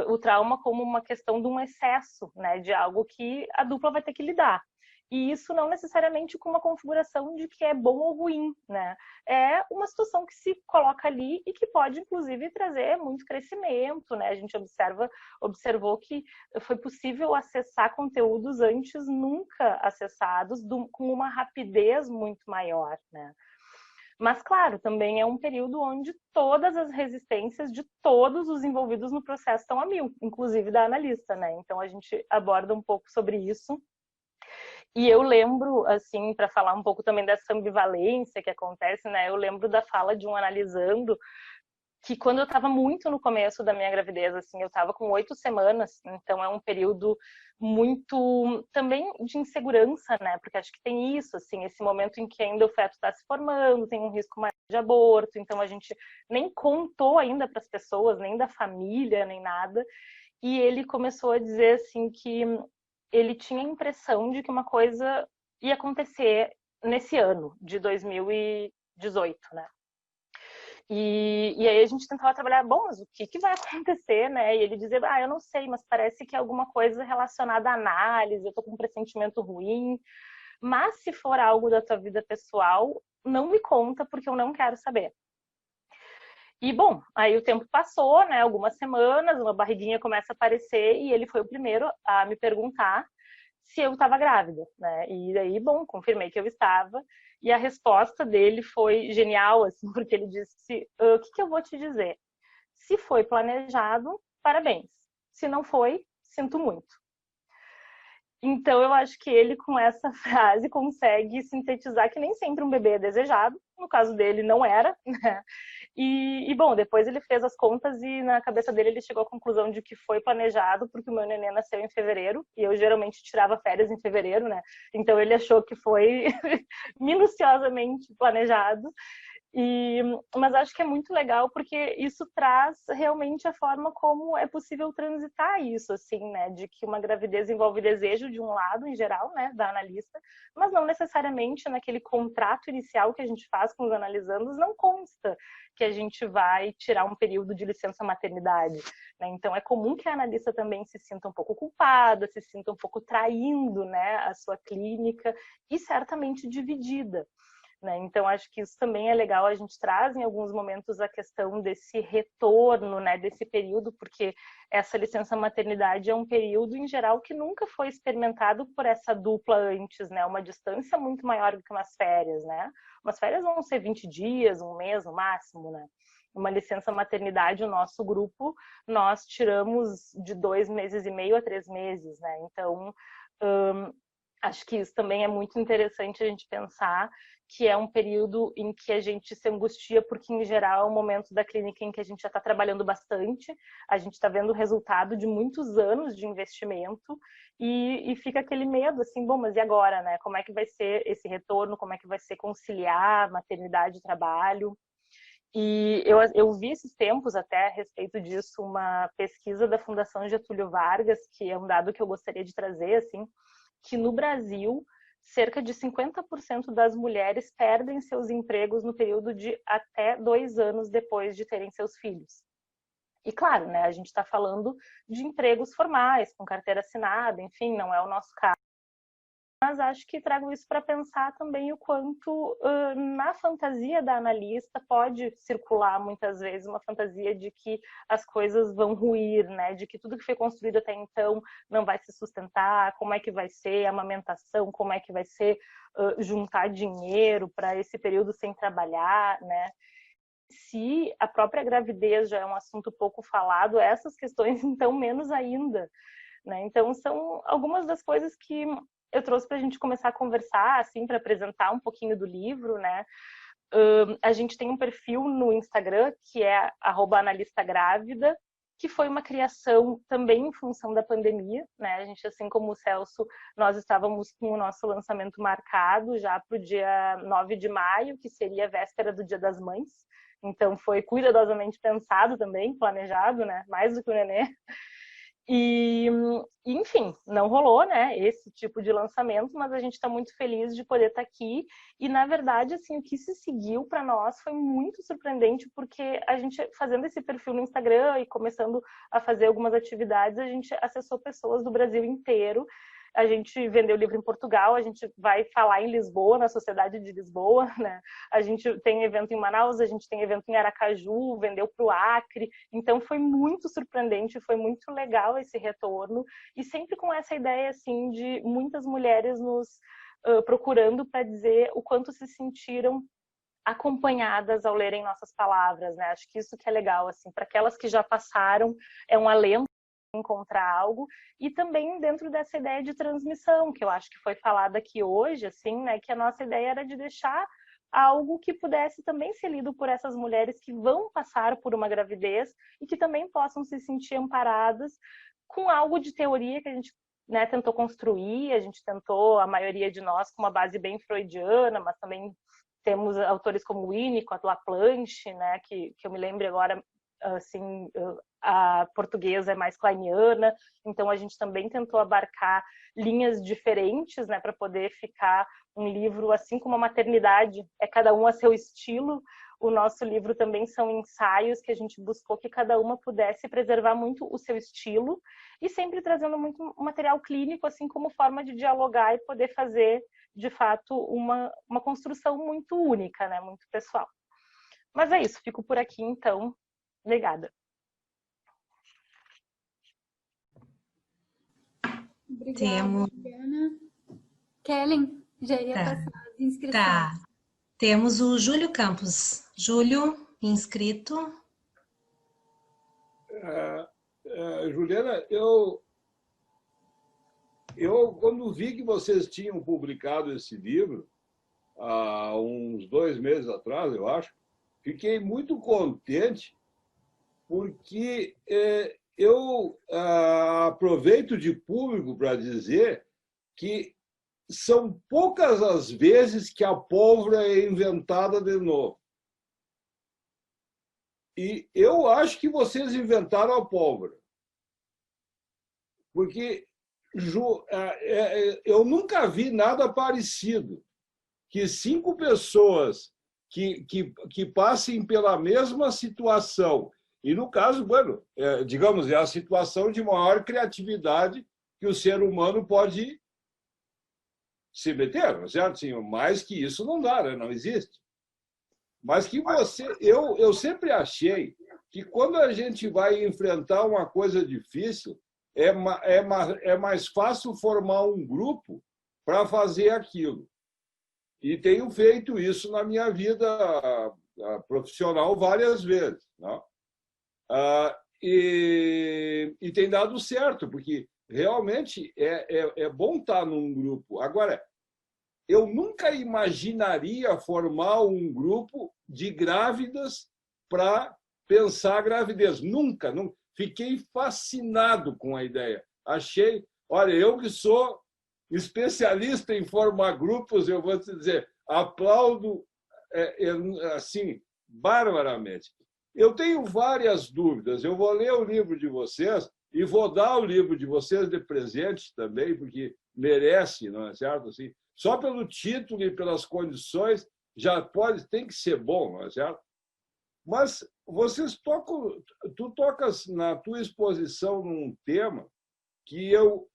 o trauma como uma questão de um excesso, né? De algo que a dupla vai ter que lidar. E isso não necessariamente com uma configuração de que é bom ou ruim, né? É uma situação que se coloca ali e que pode, inclusive, trazer muito crescimento, né? A gente observou que foi possível acessar conteúdos antes nunca acessados com uma rapidez muito maior, né? Mas, claro, também é um período onde todas as resistências de todos os envolvidos no processo estão a mil, inclusive da analista, né? Então, a gente aborda um pouco sobre isso. E eu lembro, assim, para falar um pouco também dessa ambivalência que acontece, né? Eu lembro da fala de um analisando que quando eu estava muito no começo da minha gravidez, assim, eu estava com 8 semanas, então é um período muito também de insegurança, né? Porque acho que tem isso, assim, esse momento em que ainda o feto está se formando, tem um risco maior de aborto, então a gente nem contou ainda para as pessoas, nem da família, nem nada. E ele começou a dizer, assim, que ele tinha a impressão de que uma coisa ia acontecer nesse ano de 2018, né? E aí a gente tentava trabalhar, bom, mas o que vai acontecer, né? E ele dizia, eu não sei, mas parece que é alguma coisa relacionada à análise, eu tô com um pressentimento ruim. Mas se for algo da tua vida pessoal, não me conta, porque eu não quero saber. E, bom, aí o tempo passou, né? Algumas semanas, uma barriguinha começa a aparecer e ele foi o primeiro a me perguntar se eu estava grávida, né? E aí, bom, confirmei que eu estava. E a resposta dele foi genial, assim, porque ele disse, o que eu vou te dizer? Se foi planejado, parabéns. Se não foi, sinto muito. Então, eu acho que ele, com essa frase, consegue sintetizar que nem sempre um bebê é desejado. No caso dele, não era, né? E, bom, depois ele fez as contas e na cabeça dele ele chegou à conclusão de que foi planejado porque o meu neném nasceu em fevereiro e eu geralmente tirava férias em fevereiro, né? Então ele achou que foi minuciosamente planejado. Mas acho que é muito legal porque isso traz realmente a forma como é possível transitar isso, assim, né? De que uma gravidez envolve desejo de um lado, em geral, né? Da analista, mas não necessariamente naquele contrato inicial que a gente faz com os analisandos, não consta que a gente vai tirar um período de licença maternidade, né? Então é comum que a analista também se sinta um pouco culpada, se sinta um pouco traindo, né? A sua clínica e certamente dividida. Né? Então, acho que isso também é legal, a gente traz em alguns momentos a questão desse retorno, né, desse período, porque essa licença maternidade é um período, em geral, que nunca foi experimentado por essa dupla antes, né, uma distância muito maior do que umas férias, né, umas férias vão ser 20 dias, um mês no máximo, né, uma licença maternidade, o nosso grupo, nós tiramos de 2 meses e meio a 3 meses, né, então, acho que isso também é muito interessante a gente pensar que é um período em que a gente se angustia, porque, em geral, é um momento da clínica em que a gente já está trabalhando bastante, a gente está vendo o resultado de muitos anos de investimento e fica aquele medo, assim, bom, mas e agora, né? Como é que vai ser esse retorno? Como é que vai ser conciliar maternidade e trabalho? E eu vi esses tempos até a respeito disso, uma pesquisa da Fundação Getúlio Vargas, que é um dado que eu gostaria de trazer, assim, que no Brasil cerca de 50% das mulheres perdem seus empregos no período de até 2 anos depois de terem seus filhos. E claro, né, a gente está falando de empregos formais, com carteira assinada, enfim, não é o nosso caso. Mas acho que trago isso para pensar também o quanto na fantasia da analista pode circular muitas vezes uma fantasia de que as coisas vão ruir, né? De que tudo que foi construído até então não vai se sustentar, como é que vai ser a amamentação, como é que vai ser juntar dinheiro para esse período sem trabalhar, né? Se a própria gravidez já é um assunto pouco falado, essas questões então menos ainda, né? Então são algumas das coisas que eu trouxe para a gente começar a conversar, assim, para apresentar um pouquinho do livro, né? A gente tem um perfil no Instagram, que é @analistagrávida, que foi uma criação também em função da pandemia, né? A gente, assim como o Celso, nós estávamos com o nosso lançamento marcado já para o dia 9 de maio, que seria a véspera do Dia das Mães. Então, foi cuidadosamente pensado também, planejado, né? Mais do que o nenê. E, enfim, não rolou, né, esse tipo de lançamento, mas a gente está muito feliz de poder estar aqui. E, na verdade, assim, o que se seguiu para nós foi muito surpreendente, porque a gente, fazendo esse perfil no Instagram e começando a fazer algumas atividades, a gente acessou pessoas do Brasil inteiro. a gente vendeu o livro em Portugal, a gente vai falar em Lisboa, na Sociedade de Lisboa, né? A gente tem evento em Manaus, a gente tem evento em Aracaju, vendeu para o Acre. Então foi muito surpreendente, foi muito legal esse retorno. E sempre com essa ideia assim de muitas mulheres nos procurando para dizer o quanto se sentiram acompanhadas ao lerem nossas palavras, né? Acho que isso que é legal, assim, para aquelas que já passaram, é um alento encontrar algo, e também dentro dessa ideia de transmissão, que eu acho que foi falada aqui hoje, assim, né, que a nossa ideia era de deixar algo que pudesse também ser lido por essas mulheres que vão passar por uma gravidez e que também possam se sentir amparadas com algo de teoria que a gente, né, tentou construir, a gente tentou, a maioria de nós, com uma base bem freudiana, mas também temos autores como Winnicott, Laplanche, né, que eu me lembro agora, assim, a portuguesa é mais kleiniana, então a gente também tentou abarcar linhas diferentes, né, para poder ficar um livro, assim como a maternidade, é cada um a seu estilo. O nosso livro também são ensaios que a gente buscou que cada uma pudesse preservar muito o seu estilo e sempre trazendo muito material clínico, assim como forma de dialogar e poder fazer, de fato, uma construção muito única, né, muito pessoal. Mas é isso, fico por aqui, então. Obrigada. Obrigada, Diana. Kellen, já iria passar as inscrições. Tá. Temos o Júlio Campos. Júlio, inscrito. Juliana, eu quando vi que vocês tinham publicado esse livro, há uns 2 meses atrás, eu acho, fiquei muito contente, porque eu aproveito de público para dizer que são poucas as vezes que a pólvora é inventada de novo. E eu acho que vocês inventaram a pólvora. Porque eu nunca vi nada parecido. Que 5 pessoas que passem pela mesma situação, e no caso, bueno, digamos, é a situação de maior criatividade que o ser humano pode se meter, não é certo? Sim, mais que isso não dá, né? Não existe. Mas que eu sempre achei que quando a gente vai enfrentar uma coisa difícil, é mais fácil formar um grupo para fazer aquilo. E tenho feito isso na minha vida profissional várias vezes, não? E tem dado certo, porque realmente é bom estar num grupo. Agora, eu nunca imaginaria formar um grupo de grávidas para pensar a gravidez. Nunca. Fiquei fascinado com a ideia. Achei, olha, eu que sou especialista em formar grupos, eu vou te dizer, aplaudo assim, barbaramente. Eu tenho várias dúvidas. Eu vou ler o livro de vocês e vou dar o livro de vocês de presente também, porque merece, não é certo? Assim, só pelo título e pelas condições já tem que ser bom, não é certo? Mas tu tocas na tua exposição num tema que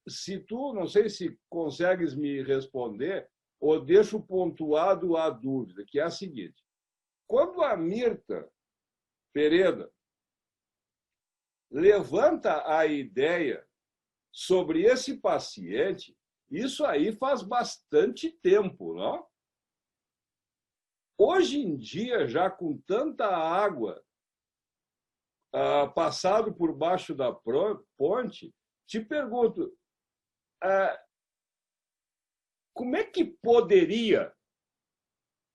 se tu, não sei se consegues me responder, ou deixo pontuado a dúvida, que é a seguinte: quando a Mirta Pereda levanta a ideia sobre esse paciente, isso aí faz bastante tempo, não? Hoje em dia, já com tanta água passado por baixo da ponte, te pergunto, como é que poderia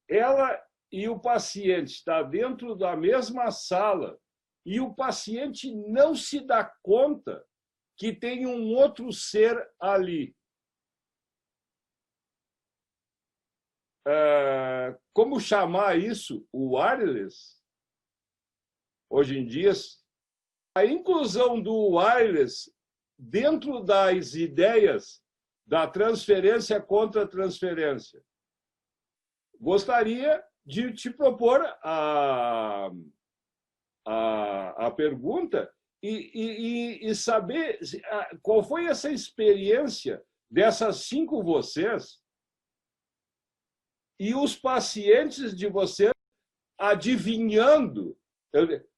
ela e o paciente estar dentro da mesma sala e o paciente não se dá conta que tem um outro ser ali? Como chamar isso? O wireless? Hoje em dia, a inclusão do wireless dentro das ideias da transferência contra transferência. Gostaria de te propor a pergunta e saber qual foi essa experiência dessas 5 vocês e os pacientes de vocês adivinhando.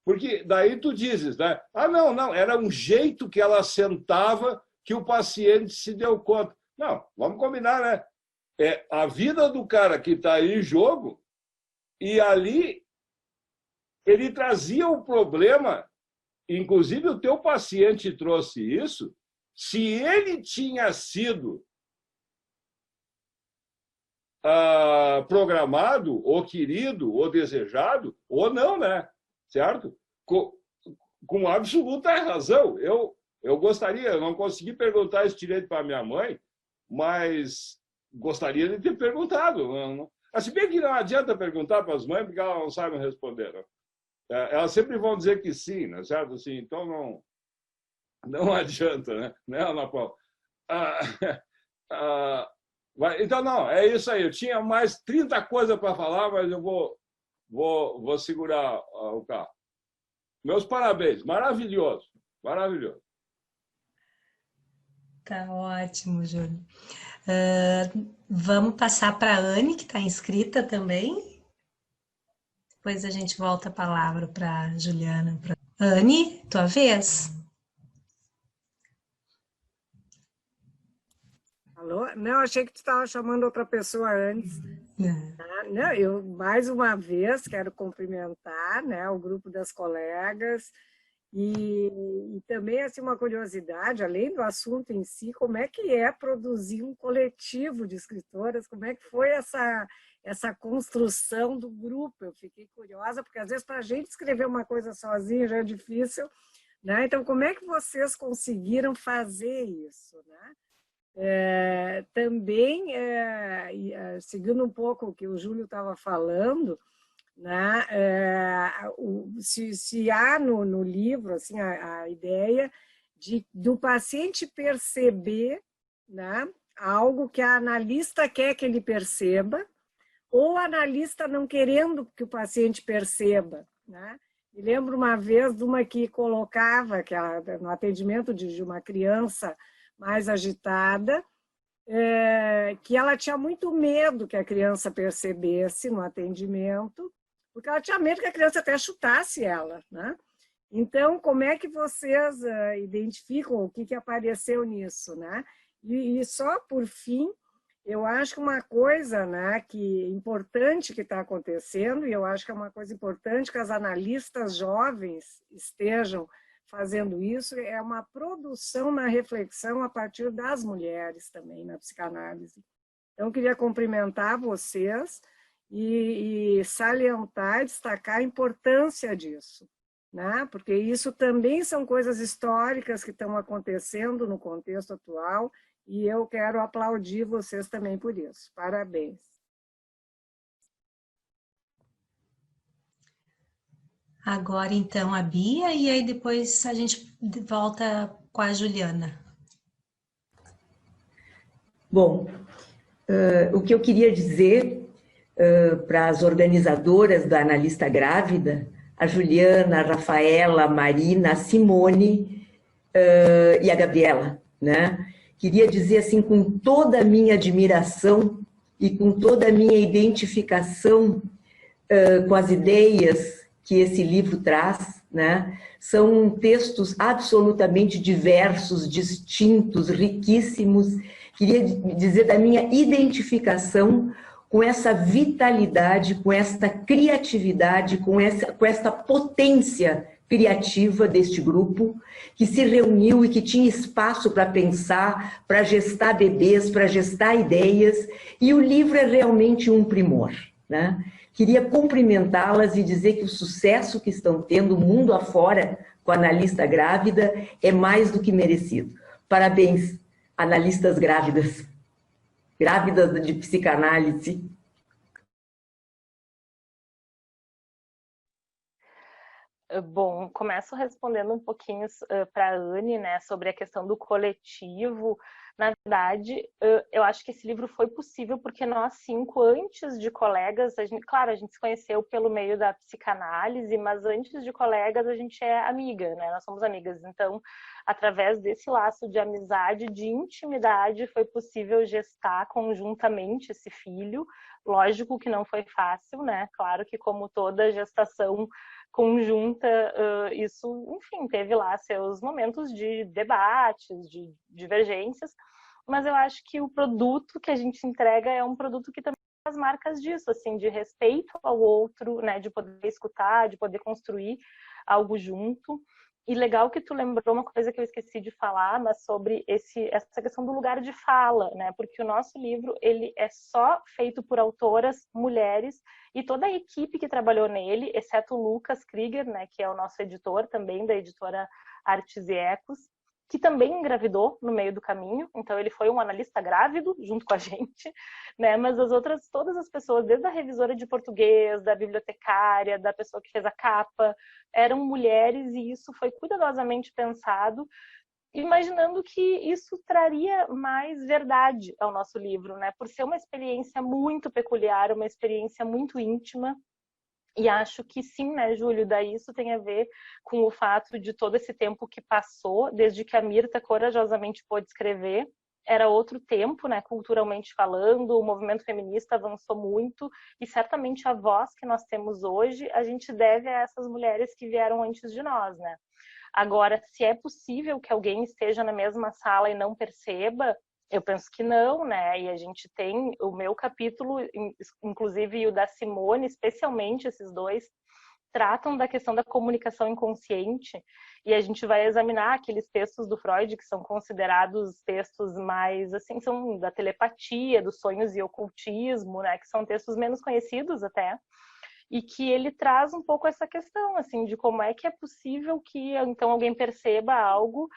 Porque daí tu dizes, né? Ah, não, era um jeito que ela sentava que o paciente se deu conta. Não, vamos combinar, né? É a vida do cara que está em jogo e ali ele trazia o problema, inclusive o teu paciente trouxe isso, se ele tinha sido programado, ou querido, ou desejado, ou não, né? Certo? Com absoluta razão. Eu gostaria, eu não consegui perguntar isso direito para minha mãe, mas gostaria de ter perguntado. Se bem que não adianta perguntar para as mães, porque elas não sabem responder. Né? Elas sempre vão dizer que sim, né? Certo? Assim, então não adianta, né, Ana Paula? Então, não, é isso aí. Eu tinha mais 30 coisas para falar, mas eu vou segurar o carro. Meus parabéns. Maravilhoso. Maravilhoso. Tá ótimo, Júlio. Vamos passar para a Anne, que está inscrita também. Depois a gente volta a palavra para a Juliana. Anne, tua vez. Alô? Não, achei que tu estava chamando outra pessoa antes. Não, eu, mais uma vez, quero cumprimentar, né, o grupo das colegas e também assim, uma curiosidade, além do assunto em si, como é que é produzir um coletivo de escritoras, como é que foi essa construção do grupo? Eu fiquei curiosa, porque às vezes para a gente escrever uma coisa sozinha já é difícil, né? Então, como é que vocês conseguiram fazer isso, né? Também, seguindo um pouco o que o Júlio estava falando, né, se há no livro assim, a ideia do paciente perceber, né, algo que a analista quer que ele perceba, ou o analista não querendo que o paciente perceba. Né? Me lembro uma vez de uma que colocava, que no atendimento de uma criança mais agitada, que ela tinha muito medo que a criança percebesse no atendimento, porque ela tinha medo que a criança até chutasse ela. Né? Então, como é que vocês identificam o que apareceu nisso? Né? E só por fim, eu acho que uma coisa, né, importante que está acontecendo, e eu acho que é uma coisa importante que as analistas jovens estejam fazendo isso, é uma produção na reflexão a partir das mulheres também, na psicanálise. Então, eu queria cumprimentar vocês e salientar, destacar a importância disso, né? Porque isso também são coisas históricas que estão acontecendo no contexto atual e eu quero aplaudir vocês também por isso. Parabéns. Agora, então, a Bia, e aí depois a gente volta com a Juliana. Bom, o que eu queria dizer para as organizadoras da Analista Grávida, a Juliana, a Rafaela, a Marina, a Simone e a Gabriela, né? Queria dizer assim, com toda a minha admiração e com toda a minha identificação com as ideias que esse livro traz, né? São textos absolutamente diversos, distintos, riquíssimos. Queria dizer da minha identificação com essa vitalidade, com esta criatividade, com esta potência criativa deste grupo, que se reuniu e que tinha espaço para pensar, para gestar bebês, para gestar ideias, e o livro é realmente um primor, né? Queria cumprimentá-las e dizer que o sucesso que estão tendo mundo afora com a Analista Grávida é mais do que merecido. Parabéns, analistas grávidas de psicanálise. Bom, começo respondendo um pouquinho para a Anne, né, sobre a questão do coletivo. Na verdade, eu acho que esse livro foi possível porque nós 5, antes de colegas, claro, a gente se conheceu pelo meio da psicanálise, mas antes de colegas a gente é amiga, né? Nós somos amigas. Então, através desse laço de amizade, de intimidade, foi possível gestar conjuntamente esse filho. Lógico que não foi fácil, né? Claro que como toda gestação conjunta, isso, enfim, teve lá seus momentos de debates, de divergências, mas eu acho que o produto que a gente entrega é um produto que também tem as marcas disso, assim, de respeito ao outro, né, de poder escutar, de poder construir algo junto. E legal que tu lembrou uma coisa que eu esqueci de falar, mas sobre essa questão do lugar de fala, né? Porque o nosso livro, ele é só feito por autoras mulheres e toda a equipe que trabalhou nele, exceto o Lucas Krieger, né? Que é o nosso editor também, da editora Artes e Ecos, que também engravidou no meio do caminho, então ele foi um analista grávido junto com a gente, né? Mas todas as pessoas, desde a revisora de português, da bibliotecária, da pessoa que fez a capa, eram mulheres e isso foi cuidadosamente pensado, imaginando que isso traria mais verdade ao nosso livro, né? Por ser uma experiência muito peculiar, uma experiência muito íntima. E acho que sim, né, Júlio? Daí isso tem a ver com o fato de todo esse tempo que passou, desde que a Mirta corajosamente pôde escrever. Era outro tempo, né, culturalmente falando, o movimento feminista avançou muito e certamente a voz que nós temos hoje a gente deve a essas mulheres que vieram antes de nós, né? Agora, se é possível que alguém esteja na mesma sala e não perceba, eu penso que não, né? E a gente tem o meu capítulo, inclusive e o da Simone, especialmente esses dois, tratam da questão da comunicação inconsciente e a gente vai examinar aqueles textos do Freud que são considerados textos mais, assim, são da telepatia, dos sonhos e ocultismo, né? Que são textos menos conhecidos até. E que ele traz um pouco essa questão, assim, de como é que é possível que, então, alguém perceba algo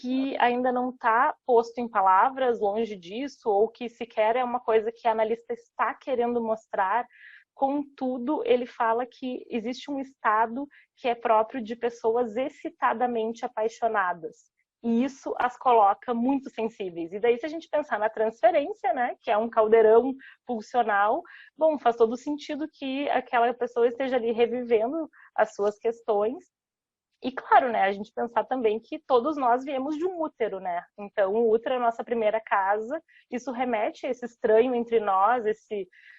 que ainda não está posto em palavras, longe disso, ou que sequer é uma coisa que a analista está querendo mostrar. Contudo, ele fala que existe um estado que é próprio de pessoas excitadamente apaixonadas. E isso as coloca muito sensíveis. E daí, se a gente pensar na transferência, né, que é um caldeirão pulsional, bom, faz todo sentido que aquela pessoa esteja ali revivendo as suas questões. E claro, né, a gente pensar também que todos nós viemos de um útero, né? Então, o útero é a nossa primeira casa. Isso remete a esse estranho entre nós,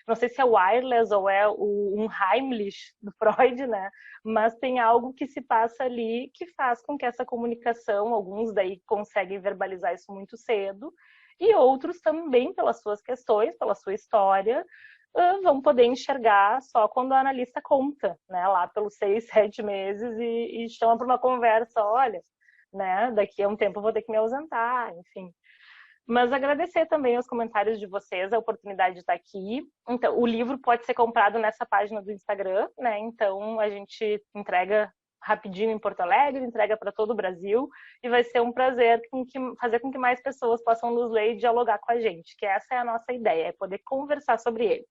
não sei se é o wireless ou é um Heimlich do Freud, né? Mas tem algo que se passa ali que faz com que essa comunicação, alguns daí conseguem verbalizar isso muito cedo, e outros também pelas suas questões, pela sua história, vão poder enxergar só quando a analista conta, né, lá pelos 6, 7 meses e chama para uma conversa, olha, né, daqui a um tempo eu vou ter que me ausentar, enfim. Mas agradecer também os comentários de vocês, a oportunidade de estar aqui. Então, o livro pode ser comprado nessa página do Instagram, né, então a gente entrega rapidinho em Porto Alegre, entrega para todo o Brasil e vai ser um prazer fazer com que mais pessoas possam nos ler e dialogar com a gente, que essa é a nossa ideia, é poder conversar sobre ele.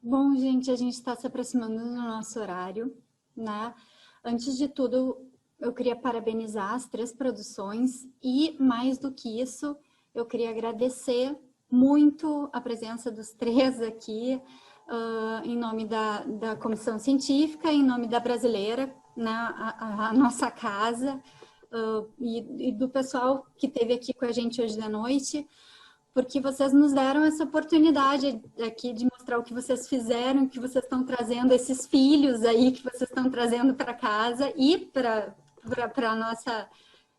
Bom, gente, a gente está se aproximando do nosso horário, né? Antes de tudo, eu queria parabenizar as 3 produções e, mais do que isso, eu queria agradecer muito a presença dos 3 aqui, em nome da Comissão Científica, em nome da Brasileira, né? a nossa casa, e do pessoal que esteve aqui com a gente hoje da noite, porque vocês nos deram essa oportunidade aqui de mostrar o que vocês fizeram, que vocês estão trazendo, esses filhos aí que vocês estão trazendo para casa e para a nossa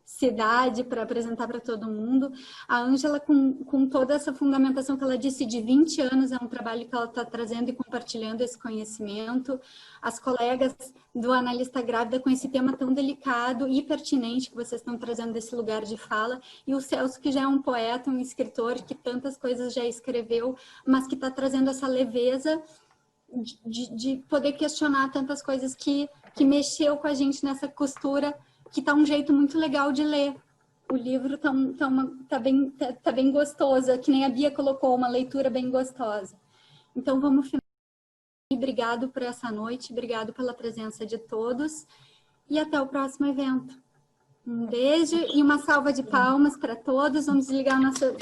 cidade, para apresentar para todo mundo. A Ângela, com toda essa fundamentação que ela disse, de 20 anos, é um trabalho que ela está trazendo e compartilhando esse conhecimento. As colegas do Analista Grávida com esse tema tão delicado e pertinente que vocês estão trazendo desse lugar de fala. E o Celso, que já é um poeta, um escritor, que tantas coisas já escreveu, mas que está trazendo essa leveza de poder questionar tantas coisas que mexeu com a gente nessa costura, que tá um jeito muito legal de ler. O livro tá bem gostoso, que nem a Bia colocou, uma leitura bem gostosa. Então, vamos obrigado por essa noite, obrigado pela presença de todos e até o próximo evento. Um beijo e uma salva de palmas para todos. Vamos desligar a nossa...